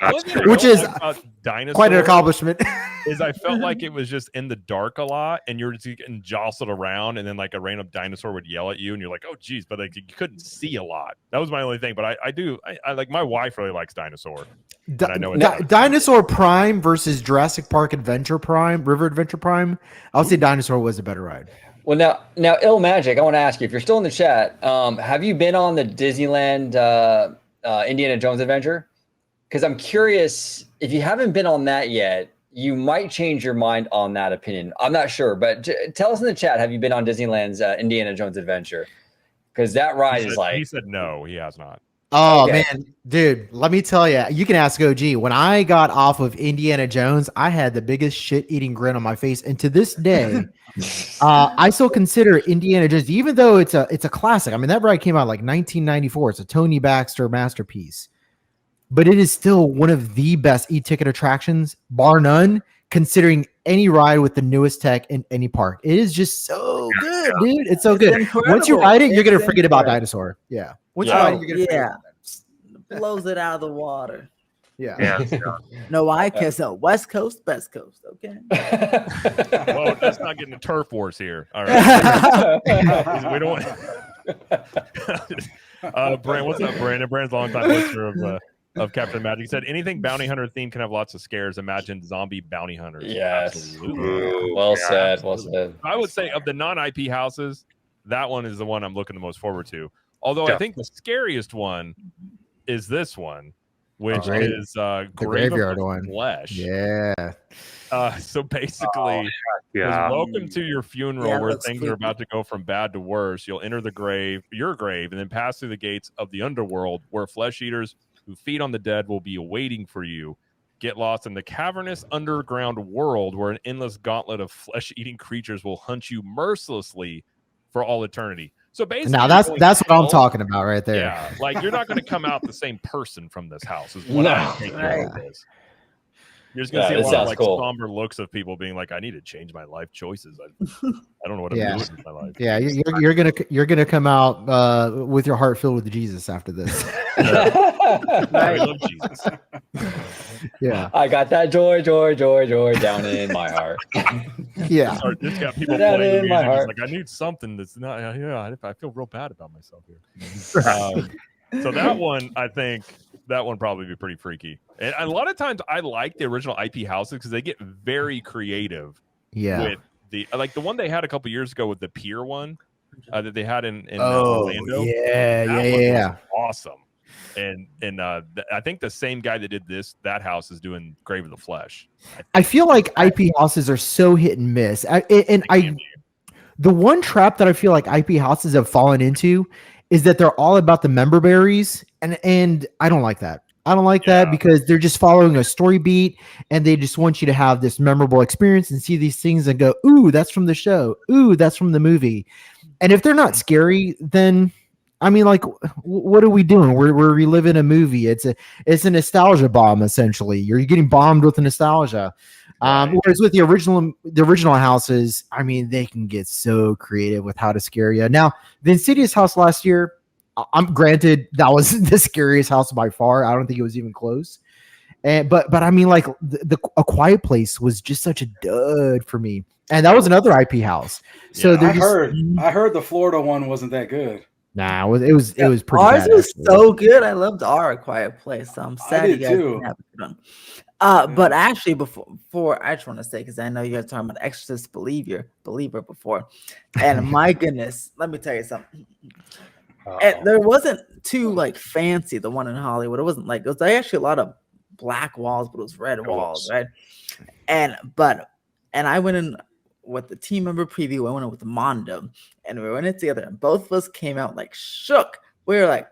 One thing I true. Which don't is like about Dinosaur Quite an accomplishment. is I felt like it was just in the dark a lot, and you're just getting jostled around, and then like a random dinosaur would yell at you, and you're like, oh geez, but like you couldn't see a lot. That was my only thing. But I like, my wife really likes Dinosaur. I know it's- Dinosaur Prime versus Jurassic Park Adventure Prime, River Adventure Prime. I would say Dinosaur was a better ride. Well, now, Ill Magic, I want to ask you, if you're still in the chat, have you been on the Disneyland Indiana Jones adventure? Because I'm curious, if you haven't been on that yet, you might change your mind on that opinion. I'm not sure, but tell us in the chat, have you been on Disneyland's Indiana Jones adventure? Because that ride is like... He said no, he has not. Oh Okay. man, dude, let me tell you, you can ask OG. When I got off of Indiana Jones, I had the biggest shit-eating grin on my face, and to this day, I still consider Indiana Jones, even though it's a classic. I mean, that ride came out like 1994. It's a Tony Baxter masterpiece, but it is still one of the best e-ticket attractions, bar none. Considering any ride with the newest tech in any park, it is just so good, dude. It's so good. Once you ride it, you're gonna forget about Dinosaur. Yeah. Once you ride it, you're gonna forget. Yeah. Blows it out of the water. Yeah. Yeah. No, I can so West Coast, Best Coast. Okay. Well, that's not getting the turf wars here. All right. We don't want. Brand, what's up, Brandon? Brandon's a long time listener of Captain Magic. He said anything bounty hunter theme can have lots of scares. Imagine zombie bounty hunters. Yes. Absolutely. Well Yeah, said. Well said. I would say of the non-IP houses, that one is the one I'm looking the most forward to. Although Yeah. I think the scariest one is this one, which Oh, is the Grave of graveyard the one. Flesh. Yeah. So basically, Yeah. welcome to your funeral Yeah, where looks things are creepy. about to go from bad to worse. You'll enter your grave, and then pass through the gates of the underworld where flesh eaters who feed on the dead will be awaiting for you. Get lost in the cavernous underground world where an endless gauntlet of flesh-eating creatures will hunt you mercilessly for all eternity. So basically, Now you're that's going what to I'm hell. talking about right there. Yeah, like you're not going to come out the same person from this house. Is what No. I think Right. it is. You're just going to Yeah, see a this lot of sounds like cool. somber looks of people being like, "I need to change my life choices. I don't know what I'm Yeah. doing with my life." Yeah, you're gonna come out with your heart filled with Jesus after this. We love Jesus. Yeah. I got that joy down in my heart. Yeah. It's got people Down playing the in my music. It's heart. like, I need something that's not. Yeah, I feel real bad about myself here. So that one, I think that one probably be pretty freaky. And a lot of times, I like the original IP houses because they get very creative. Yeah. With the one they had a couple years ago with the pier one that they had in Oh, Orlando. yeah, That yeah, one yeah. was awesome. And I think the same guy that did that house is doing Grave of the Flesh. I feel like IP houses are so hit and miss. The one trap that I feel like IP houses have fallen into is that they're all about the member berries, and I don't like that. I don't like that because they're just following a story beat, and they just want you to have this memorable experience and see these things and go, "Ooh, that's from the show. Ooh, that's from the movie." And if they're not scary, then I mean, like, what are we doing? We're reliving a movie. It's a nostalgia bomb essentially. You're getting bombed with nostalgia. Whereas with the original houses, I mean, they can get so creative with how to scare you. Now, the Insidious house last year, I'm granted that was the scariest house by far. I don't think it was even close. But I mean, like A Quiet Place was just such a dud for me, and that was another IP house. So I heard the Florida one wasn't that good. Nah, it was pretty Ours bad, was actually. so good. I loved our Quiet Place. So I'm sad you did guys too. didn't have a good one. But actually, before I just want to say, because I know you guys talking about Exorcist believer before, and my goodness, let me tell you something. And there wasn't too like fancy the one in Hollywood. It wasn't like it was actually a lot of black walls, but it was red walls, right? And I went in with the team member preview. I went in with the Mondo, and we went in together. And both of us came out like shook. We were like,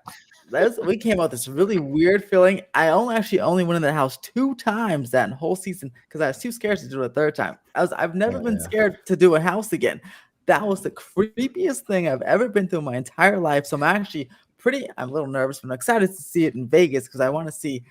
we came out this really weird feeling. I only went in the house 2 times that whole season because I was too scared to do it a third time. I've never been scared to do a house again. That was the creepiest thing I've ever been through my entire life. So I'm a little nervous, but I'm excited to see it in Vegas because I want to see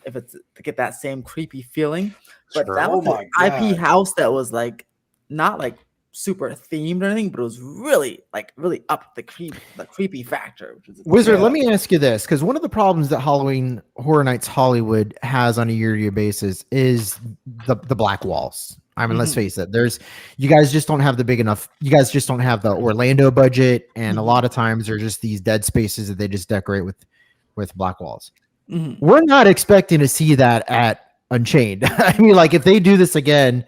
if it's to get that same creepy feeling. But that was an IP house that was like not like super themed or anything, but it was really up the creepy factor. Wizard, let me ask you this, because one of the problems that Halloween Horror Nights Hollywood has on a year-to-year basis is the black walls. I mean, let's face it. You guys just don't have the Orlando budget, and a lot of times they're just these dead spaces that they just decorate with black walls. We're not expecting to see that at Unchained. I mean, like if they do this again,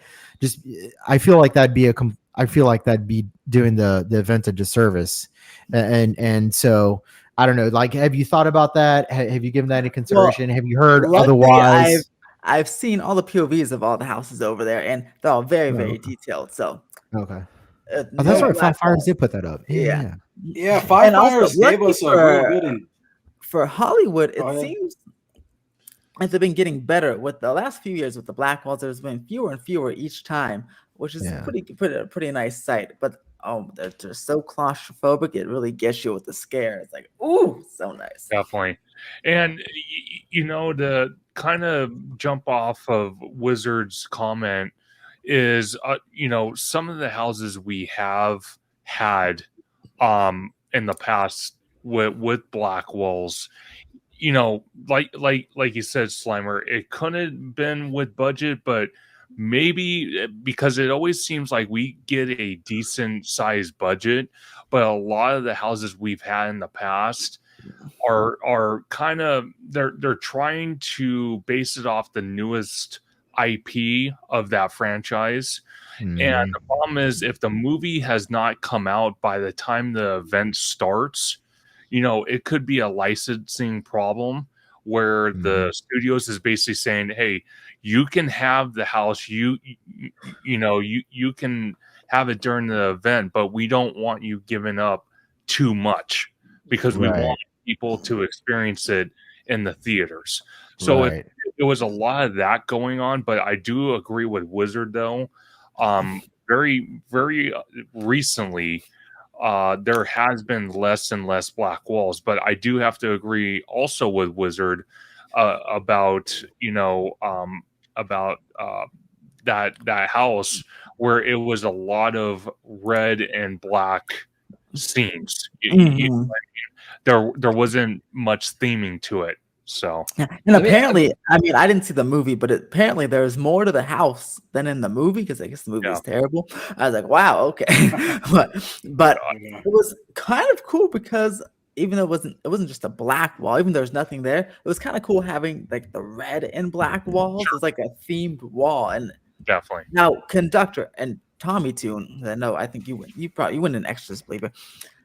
I feel like that'd be doing the event a disservice, and so I don't know. Like, have you thought about that? Have you given that any consideration? Have you heard otherwise? I've seen all the POVs of all the houses over there, and they're all very, very detailed. So okay, that's right. Five Fires did put that up. Yeah. Five Fires gave us a real good. For Hollywood, it seems like they've been getting better with the last few years with the black walls. There's been fewer and fewer each time, which is pretty nice sight. But they're so claustrophobic, it really gets you with the scare. It's like, ooh, so nice. Definitely. And to kind of jump off of Wizard's comment is some of the houses we have had in the past with black walls, like you said, Slimer, it couldn't have been with budget, but maybe because it always seems like we get a decent sized budget, but a lot of the houses we've had in the past are kind of they're trying to base it off the newest IP of that franchise. And the problem is if the movie has not come out by the time the event starts, it could be a licensing problem where the studios is basically saying, hey, you can have the house, you can have it during the event, but we don't want you giving up too much because we want people to experience it in the theaters. So it was a lot of that going on, but I do agree with Wizard though. Very, very recently, there has been less and less black walls, but I do have to agree also with Wizard about that house where it was a lot of red and black scenes. There wasn't much theming to it. So, And Let me- apparently, I mean, I didn't see the movie, but apparently there's more to the house than in the movie because I guess the movie is terrible. I was like, wow, okay, but it was kind of cool because even though it wasn't just a black wall, even though there's nothing there, it was kind of cool having like the red and black walls. It was like a themed wall. And definitely. now Conductor and TommyToon, I know, I think you went an extras believer.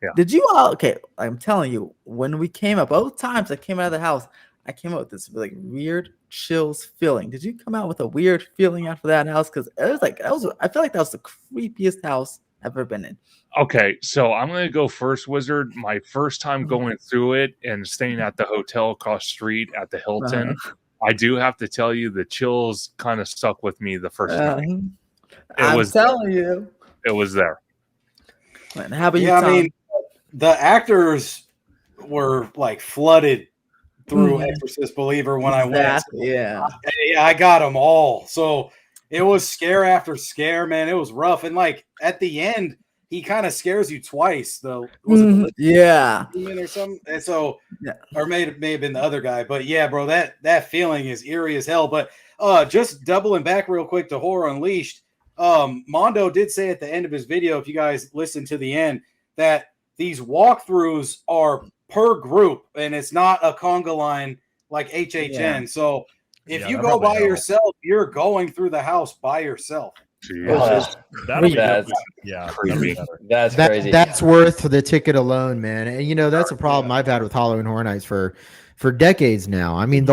Yeah. Did you all? Okay, I'm telling you, when we came up, both times I came out of the house, I came out with this like weird chills feeling. Did you come out with a weird feeling after that house? Because it was like I feel like that was the creepiest house I've ever been in. Okay, so I'm gonna go first, Wizard. My first time going through it and staying at the hotel across the street at the Hilton, I do have to tell you the chills kind of stuck with me the first time. I'm telling you, it was there. Man, how about you, Yeah, Tom? I mean, the actors were like flooded through Exorcist Believer when I went. Yeah, I got them all. So it was scare after scare, man. It was rough. And like at the end, he kind of scares you twice. Though yeah, or something. And so, or may have been the other guy. But yeah, bro, that feeling is eerie as hell. But just doubling back real quick to Horror Unleashed. Mondo did say at the end of his video, if you guys listen to the end, that these walkthroughs are per group and it's not a conga line like HHN. Yeah. So if you go by yourself, you're going through the house by yourself. That'll be that's crazy. That's worth the ticket alone, man. And you know, that's a problem I've had with Halloween Horror Nights for decades now. I mean,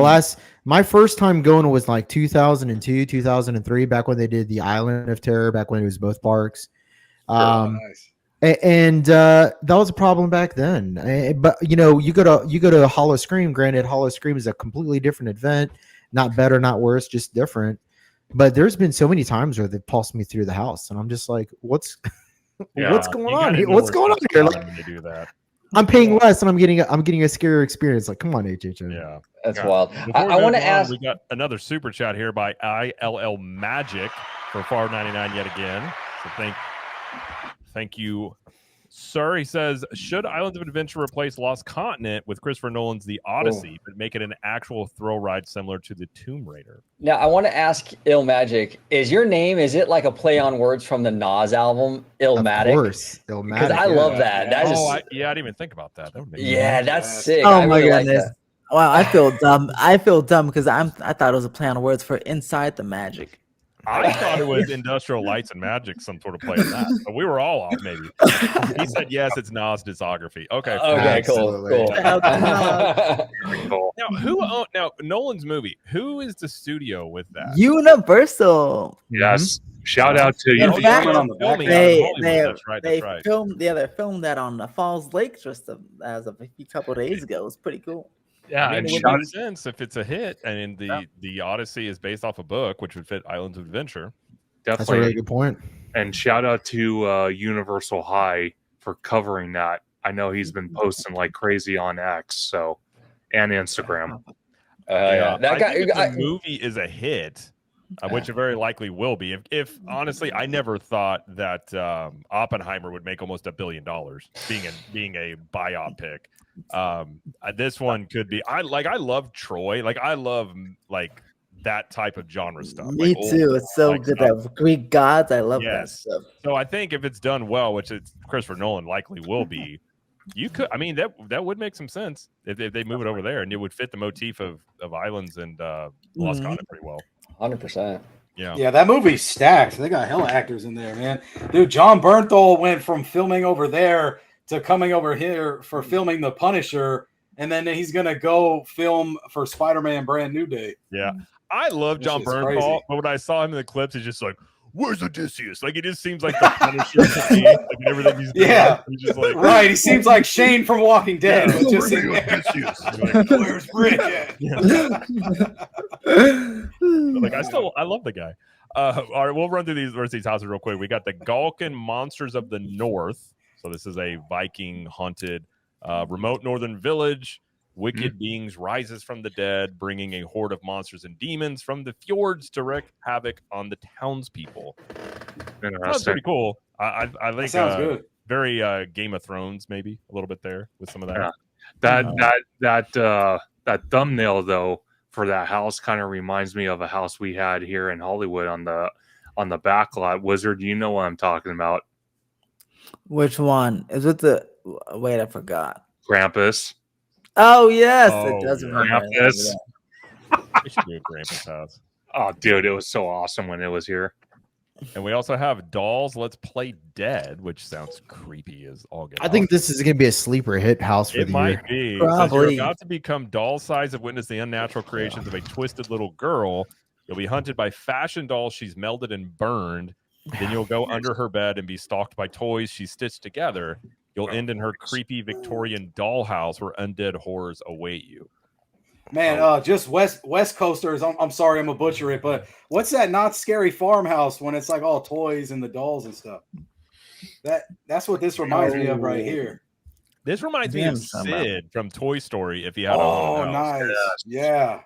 my first time going was like 2002, 2003, back when they did the Island of Terror, back when it was both parks. Nice. And that was a problem back then. But you know, you go to Hollow Scream. Granted, Hollow Scream is a completely different event, not better, not worse, just different. But there's been so many times where they pulsed me through the house, and I'm just like, what's going on here? What's going on here? Like, to do that. I'm paying less, and I'm getting a scarier experience. Like, come on, HHN. Yeah, that's wild. I want to ask. We got another super chat here by ILL Magic for $4.99 yet again. So thank you, sir. He says, should Islands of Adventure replace Lost Continent with Christopher Nolan's The Odyssey, but make it an actual thrill ride similar to the Tomb Raider? Now, I want to ask Illmagic, is your name, is it like a play on words from the Nas album, Illmatic? Of course, Illmatic. Because I love that. That is, I didn't even think about that. That would make that's sick. Oh I my really like goodness. that. Wow, I feel dumb. I feel dumb because I thought it was a play on words for Inside the Magic. I thought it was Industrial Lights and Magic, some sort of play on that. But we were all off, maybe. He said yes, it's Nas discography. Okay. Okay, cool. Now Nolan's movie. Who is the studio with that? Universal. Yes. Shout out to In you. fact, They filmed that on the Falls Lake just as of a couple days ago. It was pretty cool. Yeah, I mean, and it would make sense if it's a hit, and the Odyssey is based off a book, which would fit Islands of Adventure. Definitely. That's a really good point. And shout out to Universal High for covering that. I know he's been posting like crazy on X, and Instagram. That guy. If the movie is a hit, which it very likely will be. If honestly, I never thought that Oppenheimer would make almost $1 billion being a biopic. This one could be. I love Troy. I love that type of genre stuff. Me too. It's so good. That Greek gods. I love that stuff. So I think if it's done well, which it's Christopher Nolan likely will be, you could. I mean, that would make some sense if they move it over there, and it would fit the motif of Islands and Lost Continent pretty well. 100%. Yeah, that movie's stacked. They got hella actors in there, man. Dude, John Bernthal went from filming over there to coming over here for filming The Punisher, and then he's gonna go film for Spider-Man Brand New Day. Yeah, I love John Bernthal, but when I saw him in the clips, he's just like, "Where's Odysseus?" Like, it just seems like the Punisher to me, like everything he's doing. Yeah, he's just like, right. He seems like Shane from Walking Dead. Yeah, just Odysseus. Where's Bridget? I love the guy. All right, we'll run through these houses real quick. We got the Galkan Monsters of the North. So this is a Viking haunted remote northern village. Wicked beings rises from the dead, bringing a horde of monsters and demons from the fjords to wreak havoc on the townspeople. That's pretty cool. I think that sounds good. Very Game of Thrones, maybe a little bit there with some of that. Yeah. thumbnail though for that house kind of reminds me of a house we had here in Hollywood on the back lot. Wizard, you know what I'm talking about? Which one is it? The wait, I forgot. Krampus. Oh yes, Oh, it does. yeah. Remember Krampus. We should do a Krampus house. Oh, dude, it was so awesome when it was here. And we also have Dolls Let's Play Dead, which sounds creepy as all get I think out. this is going to be a sleeper hit house for It the might year. be. It says Probably. you're about to become doll size and witness the unnatural creations of a twisted little girl. You'll be hunted by fashion dolls she's melded and burned. Then you'll go under her bed and be stalked by toys she's stitched together. You'll end in her creepy Victorian dollhouse where undead horrors await you. Man, just West Coasters. I'm sorry, I'm a butcher it, but what's that not scary farmhouse when it's like all toys and the dolls and stuff? That's what this reminds me of right here. This reminds me Yeah, of Sid from Toy Story. If you had Oh, a house. nice. Yeah.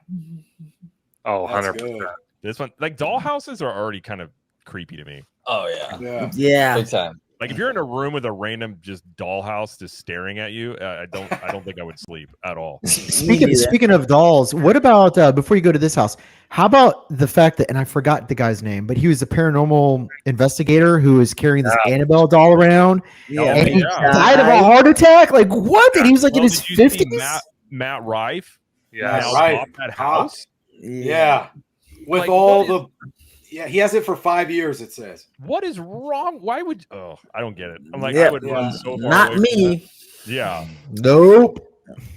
Oh, That's 100%. good. This one, like dollhouses, are already kind of creepy to me. Oh yeah, Yeah. Yeah. big time. Like if you're in a room with a random just dollhouse just staring at you, I don't think I would sleep at all. Speaking of dolls, what about before you go to this house? How about the fact that, and I forgot the guy's name, but he was a paranormal investigator who was carrying this Annabelle doll around, Yeah. and he yeah. died of a heart attack. Like what? And he was like in Well, his did you see 50s. Matt Rife Yeah. now Right. bought that house. Yeah. With Like, all what yeah, he has it for 5 years, it says. What is wrong? Why would? Oh, I don't get it. I'm like, Yeah. I would run so far. Not away from me. that. Yeah, Nope.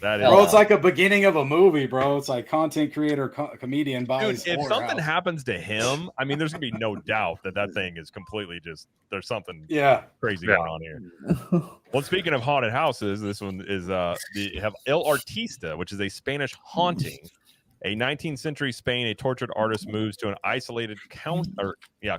that is. Bro, it's like a beginning of a movie, bro. It's like content creator, comedian buys Dude, if horror something house. happens to him, I mean, there's gonna be no doubt that thing is completely just. There's something Yeah. crazy Yeah. going on here. Well, speaking of haunted houses, this one is you have El Artista, which is a Spanish haunting. A 19th century Spain, a tortured artist moves to an isolated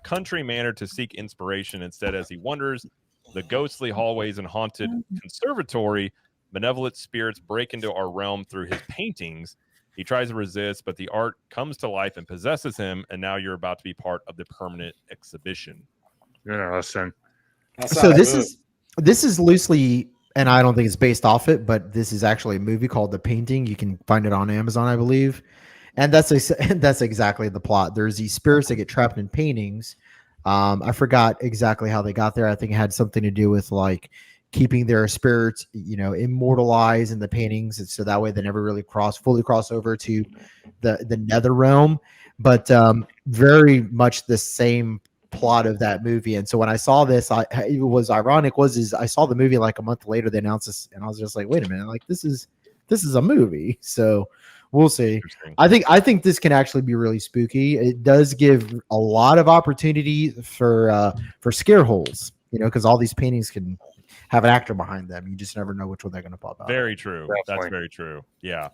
country manor to seek inspiration. Instead, as he wanders the ghostly hallways and haunted conservatory, benevolent spirits break into our realm through his paintings. He tries to resist, but the art comes to life and possesses him, and now you're about to be part of the permanent exhibition. Interesting. That So sounds this is loosely, and I don't think it's based off it, but this is actually a movie called The Painting. You can find it on Amazon, I believe. And that's exactly the plot. There's these spirits that get trapped in paintings. I forgot exactly how they got there. I think it had something to do with like keeping their spirits, immortalized in the paintings, and so that way they never really fully cross over to the nether realm. But very much the same plot of that movie. And so when I saw this, it was ironic. I saw the movie like a month later. They announced this, and I was just like, wait a minute, like this is a movie. So we'll see. I think this can actually be really spooky. It does give a lot of opportunity for scare holes, because all these paintings can have an actor behind them. You just never know which one they're going to pop out. Very true. Definitely. That's very true. Yeah.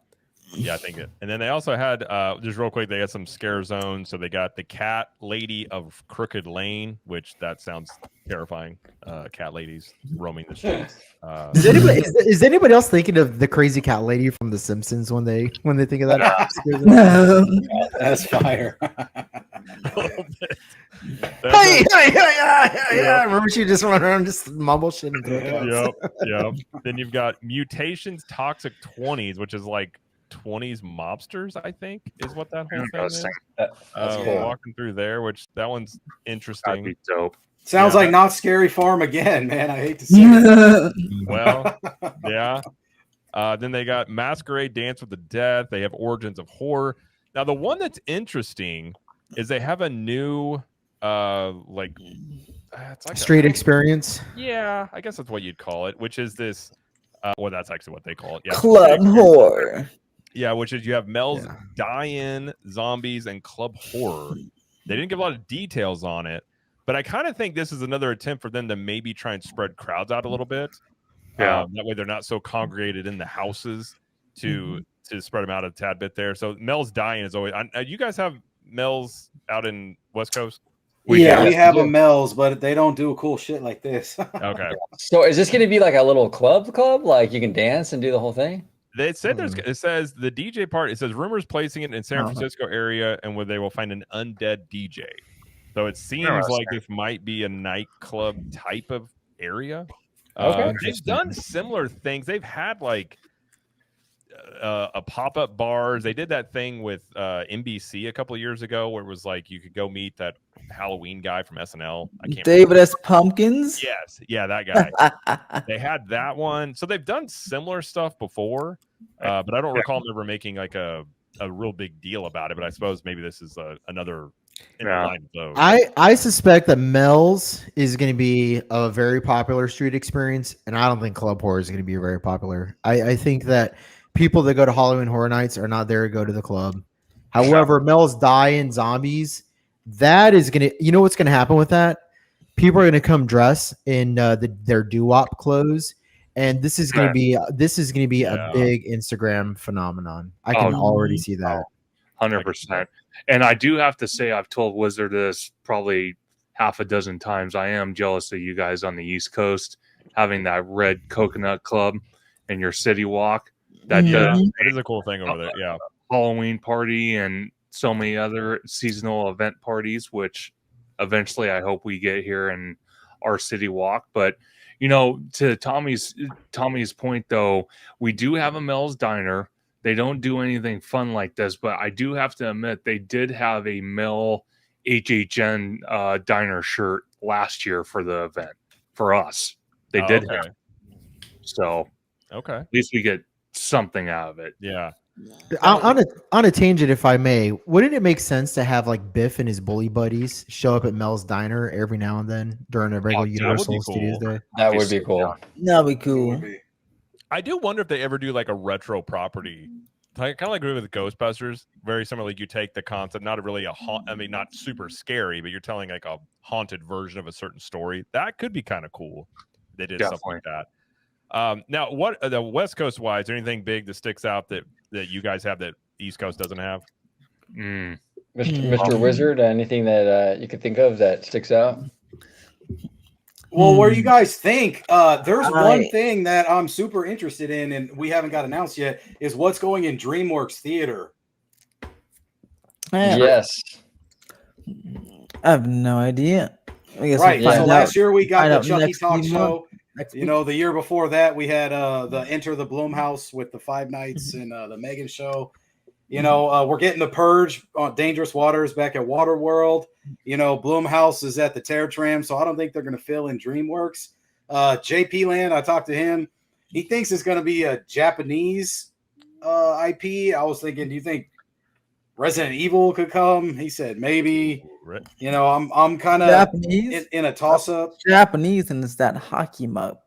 Yeah, I think it. And then they also had just real quick, they got some scare zones. So they got the Cat Lady of Crooked Lane, which that sounds terrifying. Cat ladies roaming the streets. Is anybody else thinking of the crazy cat lady from The Simpsons when they think of that? That's fire. Yeah. Remember she just went around just mumble shit and throw it out. Yep. Then you've got Mutations Toxic 20s, which is like 20s mobsters, I think, is what that whole thing is. That's cool. Walking through there, which that one's That'd interesting. be dope. Sounds Yeah. like Not Scary Farm again, man. I hate to say it. Well, yeah. Then they got Masquerade Dance with the Death. They have Origins of Horror. Now, the one that's interesting is they have a new, it's like Street experience. Yeah, I guess that's what you'd call it, which is this. Well, that's actually what they call it. Yeah, Club horror. Yeah, which is you have Mel's Die-In, Zombies, and Club Horror. They didn't give a lot of details on it, but I kind of think this is another attempt for them to maybe try and spread crowds out a little bit. Yeah. That way they're not so congregated in the houses to spread them out a tad bit there. So Mel's Die-In is always. You guys have Mel's out in West Coast? We have a Mel's, but they don't do cool shit like this. Okay. So is this going to be like a little club? Like you can dance and do the whole thing? They said it says the DJ part. It says rumors placing it in San Francisco area and where they will find an undead DJ. So it seems like this might be a nightclub type of area. Okay. They've done similar things. They've had like a pop-up bars. They did that thing with NBC a couple of years ago where it was like you could go meet that Halloween guy from SNL. I can't David S. Pumpkins. Yes, yeah, that guy. They had that one. So they've done similar stuff before, but I don't recall them ever making like a real big deal about it. But I suppose maybe this is another in the line of those. I suspect that Mel's is going to be a very popular street experience, and I don't think Club Horror is going to be very popular. I think that people that go to Halloween Horror Nights are not there to go to the club. However, Mel's Die-In Zombies, that is going to, you know what's going to happen with that? People are going to come dress in their doo-wop clothes, and this is going to be a big Instagram phenomenon. I can already see that. 100%. And I do have to say, I've told Wizard this probably half a dozen times. I am jealous of you guys on the East Coast having that red coconut club in your city walk. That is a cool thing over there. Yeah, Halloween party and so many other seasonal event parties, which eventually I hope we get here in our city walk. But you know, to Tommy's point though, we do have a Mel's Diner. They don't do anything fun like this, but I do have to admit they did have a Mel HHN diner shirt last year for the event for us. They did have. So okay, at least we get something out of it. Yeah. On a tangent, if I may, wouldn't it make sense to have like Biff and his bully buddies show up at Mel's Diner every now and then during a regular Universal Studios Day? That would be cool. That'd be cool. I do wonder if they ever do like a retro property, kind of like with Ghostbusters. Very similar. Like you take the concept, not really not super scary, but you're telling like a haunted version of a certain story. That could be kind of cool. They did something like that. Now, what the West Coast wise, anything big that sticks out that you guys have that East Coast doesn't have? Mr. Wizard, anything that you could think of that sticks out? Well, where you guys think there's one thing that I'm super interested in, and we haven't got announced yet, is what's going in DreamWorks Theater. Yes. I have no idea. Right. So last year we got the Chucky Talk Show. You know, the year before that we had the Enter the Bloomhouse with the Five Nights and the Megan Show. You know, we're getting the Purge on Dangerous Waters back at Waterworld. You know, Bloomhouse is at the Terror Tram, so I don't think they're going to fill in DreamWorks. JP Land, I talked to him. He thinks it's going to be a Japanese IP. I was thinking, do you think Resident Evil could come? He said maybe. You know, I'm kind of in a toss-up. Japanese, and it's that hockey mug,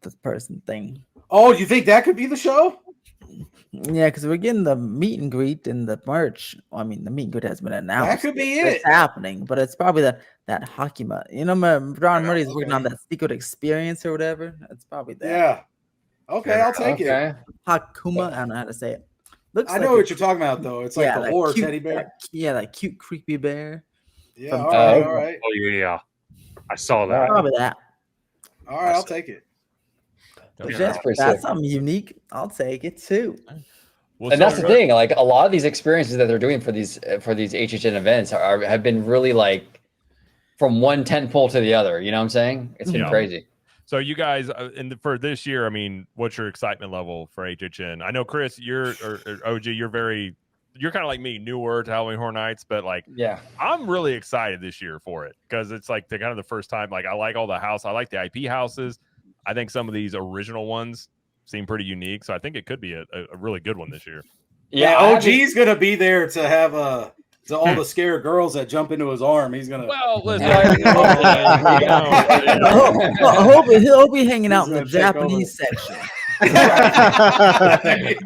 this person thing. Oh, you think that could be the show? Yeah, because we're getting the meet and greet and the merch. I mean, the meet and greet has been announced. That could be it's happening, but it's probably that hockey mug. You know, Ron Murdy's working on that secret experience or whatever. It's probably that. Yeah. Okay, I'll take it. Hakuma, I don't know how to say it. I know what you're talking about, though. It's like the horror teddy bear. That cute, creepy bear. Yeah, all right. Oh, yeah. I saw that. Probably that. All right, I'll take it. That's something unique. I'll take it too. Well, and that's the thing. Like a lot of these experiences that they're doing for these HHN events have been really like from one tentpole to the other. You know what I'm saying? It's been crazy. So you guys, for this year, I mean, what's your excitement level for HHN? I know Chris, or OG, you're kind of like me, newer to Halloween Horror Nights, but like, I'm really excited this year for it because it's like the first time. Like, I like all the house. I like the IP houses. I think some of these original ones seem pretty unique, so I think it could be a really good one this year. Yeah, OG's gonna be there to have all the scared girls that jump into his arm. He's gonna. Well, listen. He'll be hanging out in the Japanese section.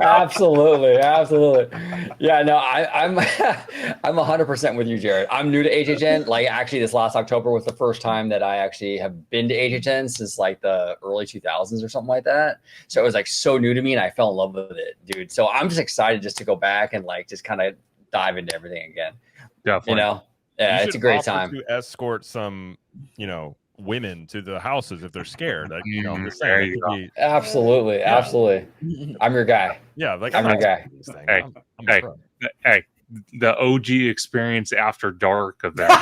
Absolutely. Yeah, no, I'm 100% with you, Jared. I'm new to HHN. Like, actually, this last October was the first time that I actually have been to HHN since like the early 2000s or something like that. So it was like so new to me, and I fell in love with it, dude. So I'm just excited just to go back and like just kind of dive into everything again. Definitely. You know, yeah, it's a great time to escort some, women to the houses if they're scared. Like, I'm just saying. Absolutely. I'm your guy. Yeah, like I'm your guy. Hey, the OG experience after dark event.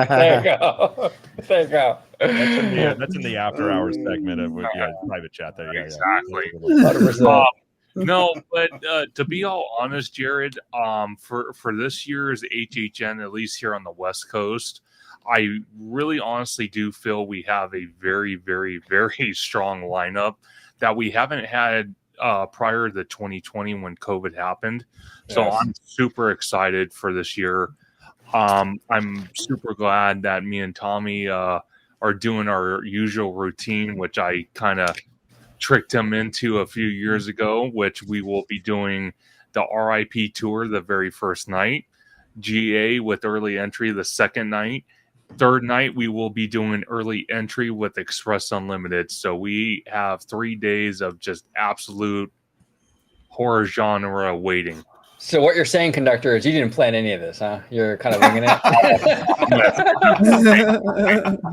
There you go. That's in the after hours segment of private chat there. Exactly. 100%. No, but to be all honest, Jared, for this year's HHN, at least here on the West Coast, I really honestly do feel we have a very, very, very strong lineup that we haven't had prior to 2020 when COVID happened. So Yes. I'm super excited for this year. I'm super glad that me and Tommy are doing our usual routine, which I kind of tricked him into a few years ago, which we will be doing the RIP tour the very first night, GA with early entry the second night. Third night, we will be doing early entry with Express Unlimited. So we have 3 days of just absolute horror genre waiting. So what you're saying, Conductor, is you didn't plan any of this, huh? You're kind of winging it.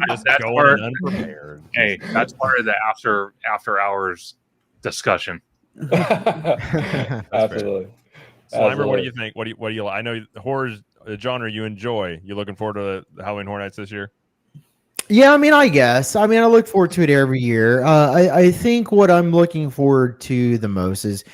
Just That's going part- in unprepared. Hey, that's part of the after hours discussion. Absolutely. Slimer, what do you think? What do you? I know horror genre you enjoy. You looking forward to the Halloween Horror Nights this year? Yeah, I mean, I guess. I mean, I look forward to it every year. I think what I'm looking forward to the most is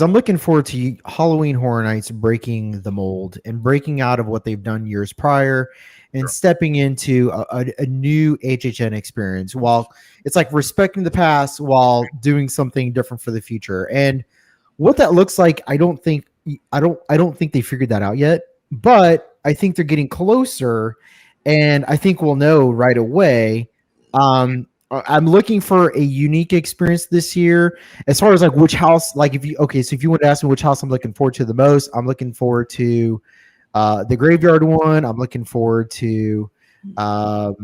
I'm looking forward to Halloween Horror Nights breaking the mold and breaking out of what they've done years prior and stepping into a new HHN experience while it's like respecting the past while doing something different for the future. And what that looks like, I don't think they figured that out yet, but I think they're getting closer. And I think we'll know right away. I'm looking for a unique experience this year. As far as like which house, like if you want to ask me which house I'm looking forward to the most, I'm looking forward to the Graveyard one. I'm looking forward to all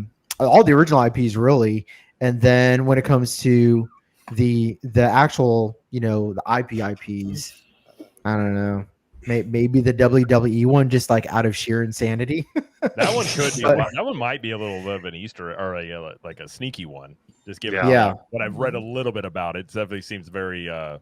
the original IPs really. And then when it comes to the actual, the IPs, I don't know. Maybe the WWE one, just like out of sheer insanity. That one could be. That one might be a little bit of an Easter or like a sneaky one. Just given what I've read a little bit about it, definitely seems very out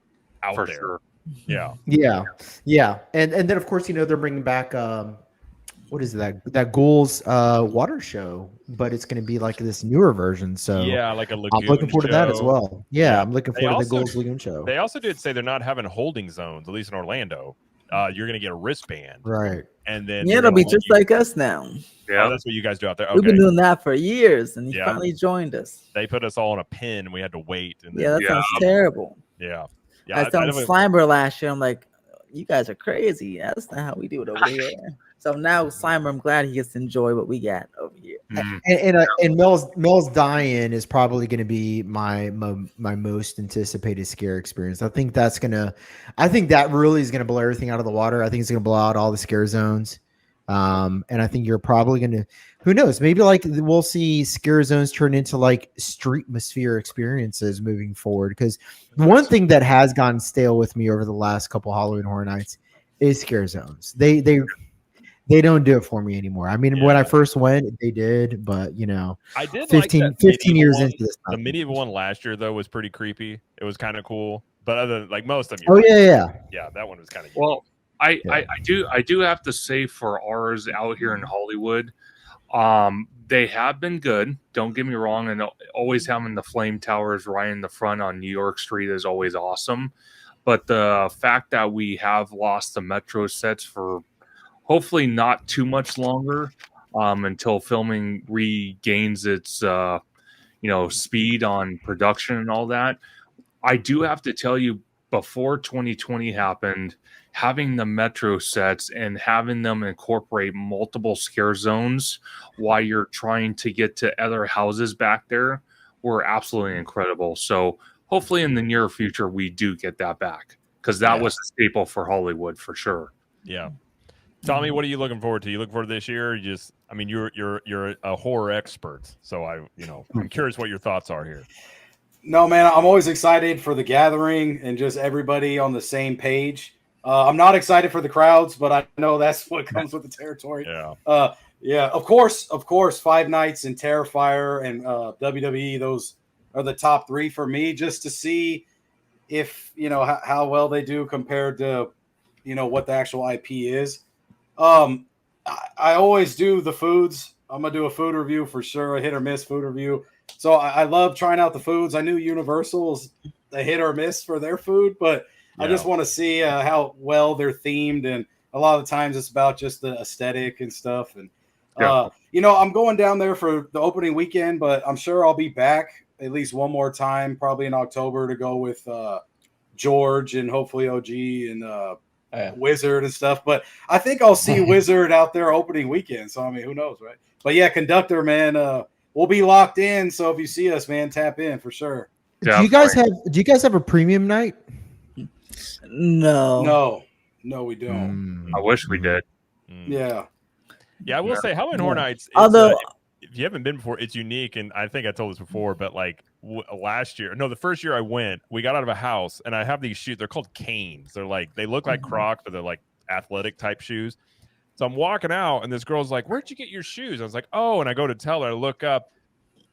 For there. sure. Yeah. And then of course they're bringing back what is that Ghouls water show, but it's going to be like this newer version. So yeah, like a lagoon. I'm looking forward to that as well. Yeah, I'm looking forward to the also- Ghouls Lagoon show. They also did say they're not having holding zones, at least in Orlando. You're going to get a wristband, Right? and then Yeah, it'll be just like us now. Oh, that's what you guys do out there. We've Okay. been doing that for years, and you Yeah. finally joined us. They put us all on a pin, and we had to wait. And Yeah, then, that sounds terrible. yeah. I was telling Slimer last year, I'm like, you guys are crazy. That's not how we do it over here. So now Slimer, I'm glad he gets to enjoy what we got over here. And Mel's die-in is probably going to be my most anticipated scare experience. I think that really is going to blow everything out of the water. I think it's going to blow out all the scare zones. And I think you're probably going to, who knows, maybe like we'll see scare zones turn into like streetmosphere experiences moving forward. Because one thing that has gone stale with me over the last couple Halloween Horror Nights is scare zones. They don't do it for me anymore. I mean, when I first went, they did, but I did 15 like that 15 years one. into this. The medieval one last year though was pretty creepy. It was kind of cool, but other than like most of them. Oh yeah, that one was kind of well. I do have to say for ours out here in Hollywood, they have been good. Don't get me wrong, and always having the flame towers right in the front on New York Street is always awesome. But the fact that we have lost the Metro sets for hopefully not too much longer, until filming regains its speed on production and all that, I do have to tell you, before 2020 happened, having the Metro sets and having them incorporate multiple scare zones while you're trying to get to other houses back there were absolutely incredible. So hopefully in the near future, we do get that back, because that was a staple for Hollywood for sure. Yeah. Tommy, what are you looking forward to? You looking forward to this year? You're a horror expert, so I'm curious what your thoughts are here. No, man, I'm always excited for the gathering and just everybody on the same page. I'm not excited for the crowds, but I know that's what comes with the territory. Yeah. Of course, Five Nights and Terrifier and WWE, those are the top three for me, just to see if how well they do compared to what the actual IP is. I always do the foods. I'm gonna do a food review for sure, a hit or miss food review. So I love trying out the foods. I knew Universal was a hit or miss for their food, but I just want to see how well they're themed, and a lot of the times it's about just the aesthetic and stuff. And I'm going down there for the opening weekend, but I'm sure I'll be back at least one more time, probably in October, to go with George and hopefully OG and Wizard and stuff. But I think I'll see Wizard out there opening weekend. So I mean, who knows, right? But yeah, Conductor, man, we'll be locked in. So if you see us, man, tap in for sure. Do you guys have a premium night? No, we don't. I wish we did. Yeah. I will say Halloween Horror Nights. Although if you haven't been before, it's unique, and I think I told this before, but like the first year I went, we got out of a house, and I have these shoes. They're called canes. They look like Crocs, but they're like athletic type shoes. So I'm walking out, and this girl's like, "Where'd you get your shoes?" I was like, "Oh," and I go to tell her. I look up,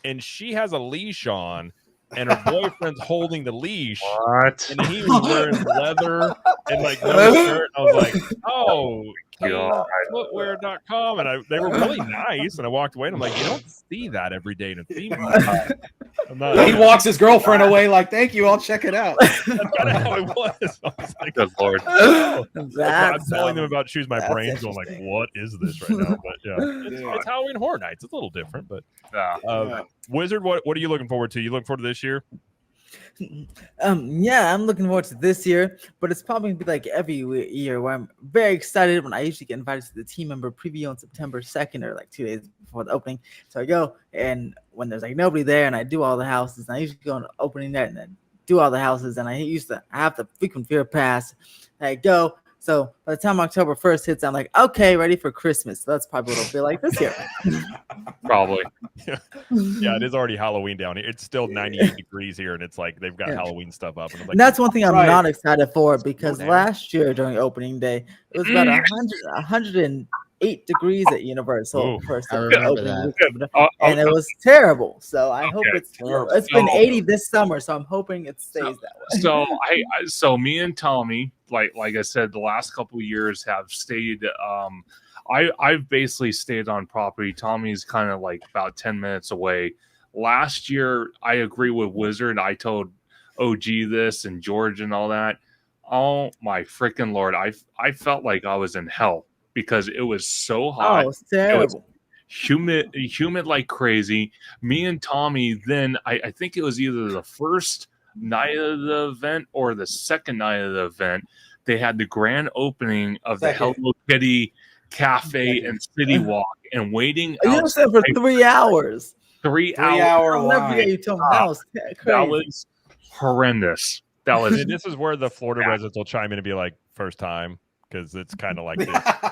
and she has a leash on, and her boyfriend's holding the leash. What? And he was wearing leather and like no shirt. I was like, "Oh, footwear.com," and they were really nice. And I walked away, and I'm like, "You don't see that every day in a theme park." He walks his girlfriend away like, "Thank you, I'll check it out." That's kind of how it was. I was like, "Good Lord!" I'm telling them about shoes. My brain's going like, "What is this right now?" But it's Halloween Horror Nights. It's a little different, but Wizard, what are you looking forward to? You looking forward to this year? I'm looking forward to this year, but it's probably gonna be like every year where I'm very excited when I usually get invited to the team member preview on September 2nd or like 2 days before the opening. So I go, and when there's like nobody there, and I do all the houses, and I usually go on the opening night and then do all the houses, and I have the frequent fear pass. And I go. So by the time October 1st hits, I'm like, okay, ready for Christmas. So that's probably what it'll be like this year. Probably. Yeah, it is already Halloween down here. It's still 98 degrees here, and it's like they've got Halloween stuff up. And, and that's one thing I'm not excited for, because last year during opening day, it was about 108 degrees at Universal first opening week, and it was terrible. So I hope it's been 80 this summer, so I'm hoping it stays that way. So me and Tommy, like I said, the last couple of years have stayed. I've basically stayed on property. Tommy's kind of like about 10 minutes away. Last year, I agree with Wizard. I told OG this and George and all that. Oh my freaking Lord! I felt like I was in hell because it was so hot. Oh, it's terrible. Humid like crazy. Me and Tommy, then I think it was either the first night of the event or the second night of the event, they had the grand opening of the Hello Kitty Cafe and City Walk, and waiting. You said for 3 hours. 3 hour line. I'll never get you told that was horrendous. That was. And this is where the Florida residents will chime in and be like, "First time." Because it's kind of like this.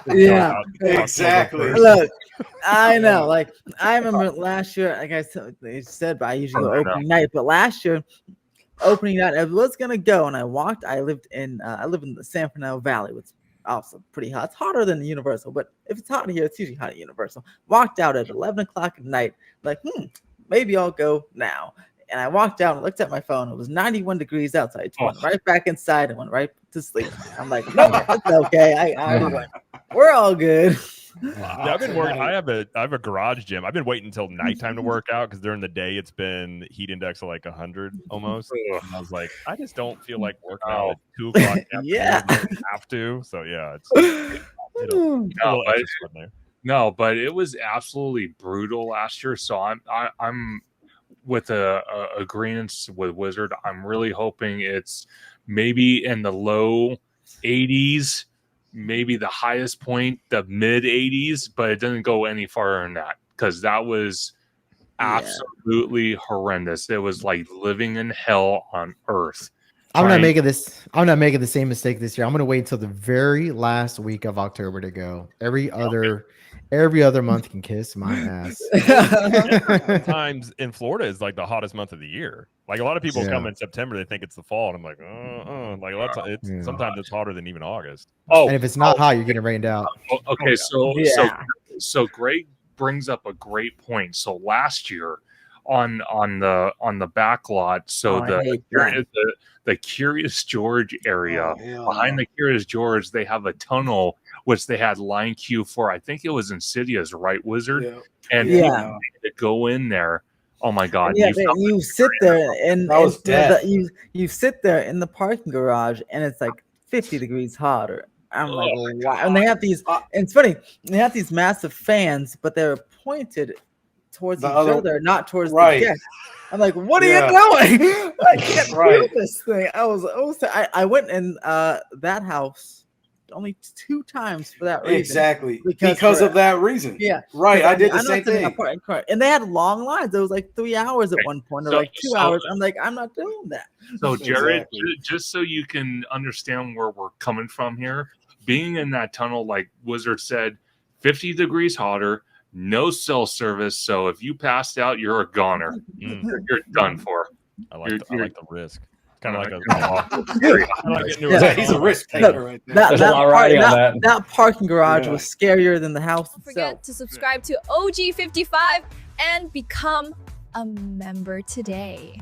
Yeah, exactly. Look, I know. Like I remember last year, like I said, but I usually go opening night. But last year, opening night, I was gonna go, and I walked. I live in the San Fernando Valley, which is also pretty hot. It's hotter than the Universal, but if it's hot here, it's usually hot at Universal. Walked out at 11 o'clock at night, like, maybe I'll go now. And I walked out and looked at my phone. It was 91 degrees outside. I went right back inside and went right to sleep. I'm like, no, it's okay. I already went. We're all good. Wow. Yeah, I've been working. I have a garage gym. I've been waiting until nighttime to work out because during the day it's been heat index of like 100 almost. And I was like, I just don't feel like working out at 2 o'clock. Yeah, I have to. So yeah, no, but it was absolutely brutal last year. So I'm with a agreement with Wizard. I'm really hoping it's maybe in the low 80s, maybe the highest point, the mid 80s, but it didn't go any farther than that because that was absolutely horrendous. It was like living in hell on earth. I'm not making the same mistake this year. I'm going to wait until the very last week of October to go. Every other month can kiss my ass. Sometimes in Florida is like the hottest month of the year. Like a lot of people come in September, they think it's the fall, and I'm like, sometimes it's hotter than even August. Oh, and if it's not hot, you're getting rained out. Okay, so Greg brings up a great point. So last year on the back lot, so the Curious George area behind the Curious George, they have a tunnel which they had line queue for. I think it was Insidious, right, Wizard? And to go in there. Oh my God! Yeah, you sit there and That was death. you sit there in the parking garage and it's like 50 degrees hotter. I'm like, wow. And they have these, and it's funny, they have these massive fans, but they're pointed towards each other, not towards the guest. I'm like, what are you doing? I can't feel this thing. I went in that house only 2 times for that reason. Exactly. Because of that reason. Yeah. Right. I did the same thing. And they had long lines. It was like 3 hours at one point, or like 2 hours. I'm like, I'm not doing that. So Jared, just so you can understand where we're coming from here, being in that tunnel, like Wizard said, 50 degrees hotter, no cell service. So if you passed out, you're a goner. You're done for. I like the risk. Kind of like he's a risk taker right there. That parking garage was scarier than the house. Don't forget to subscribe to OG55 and become a member today.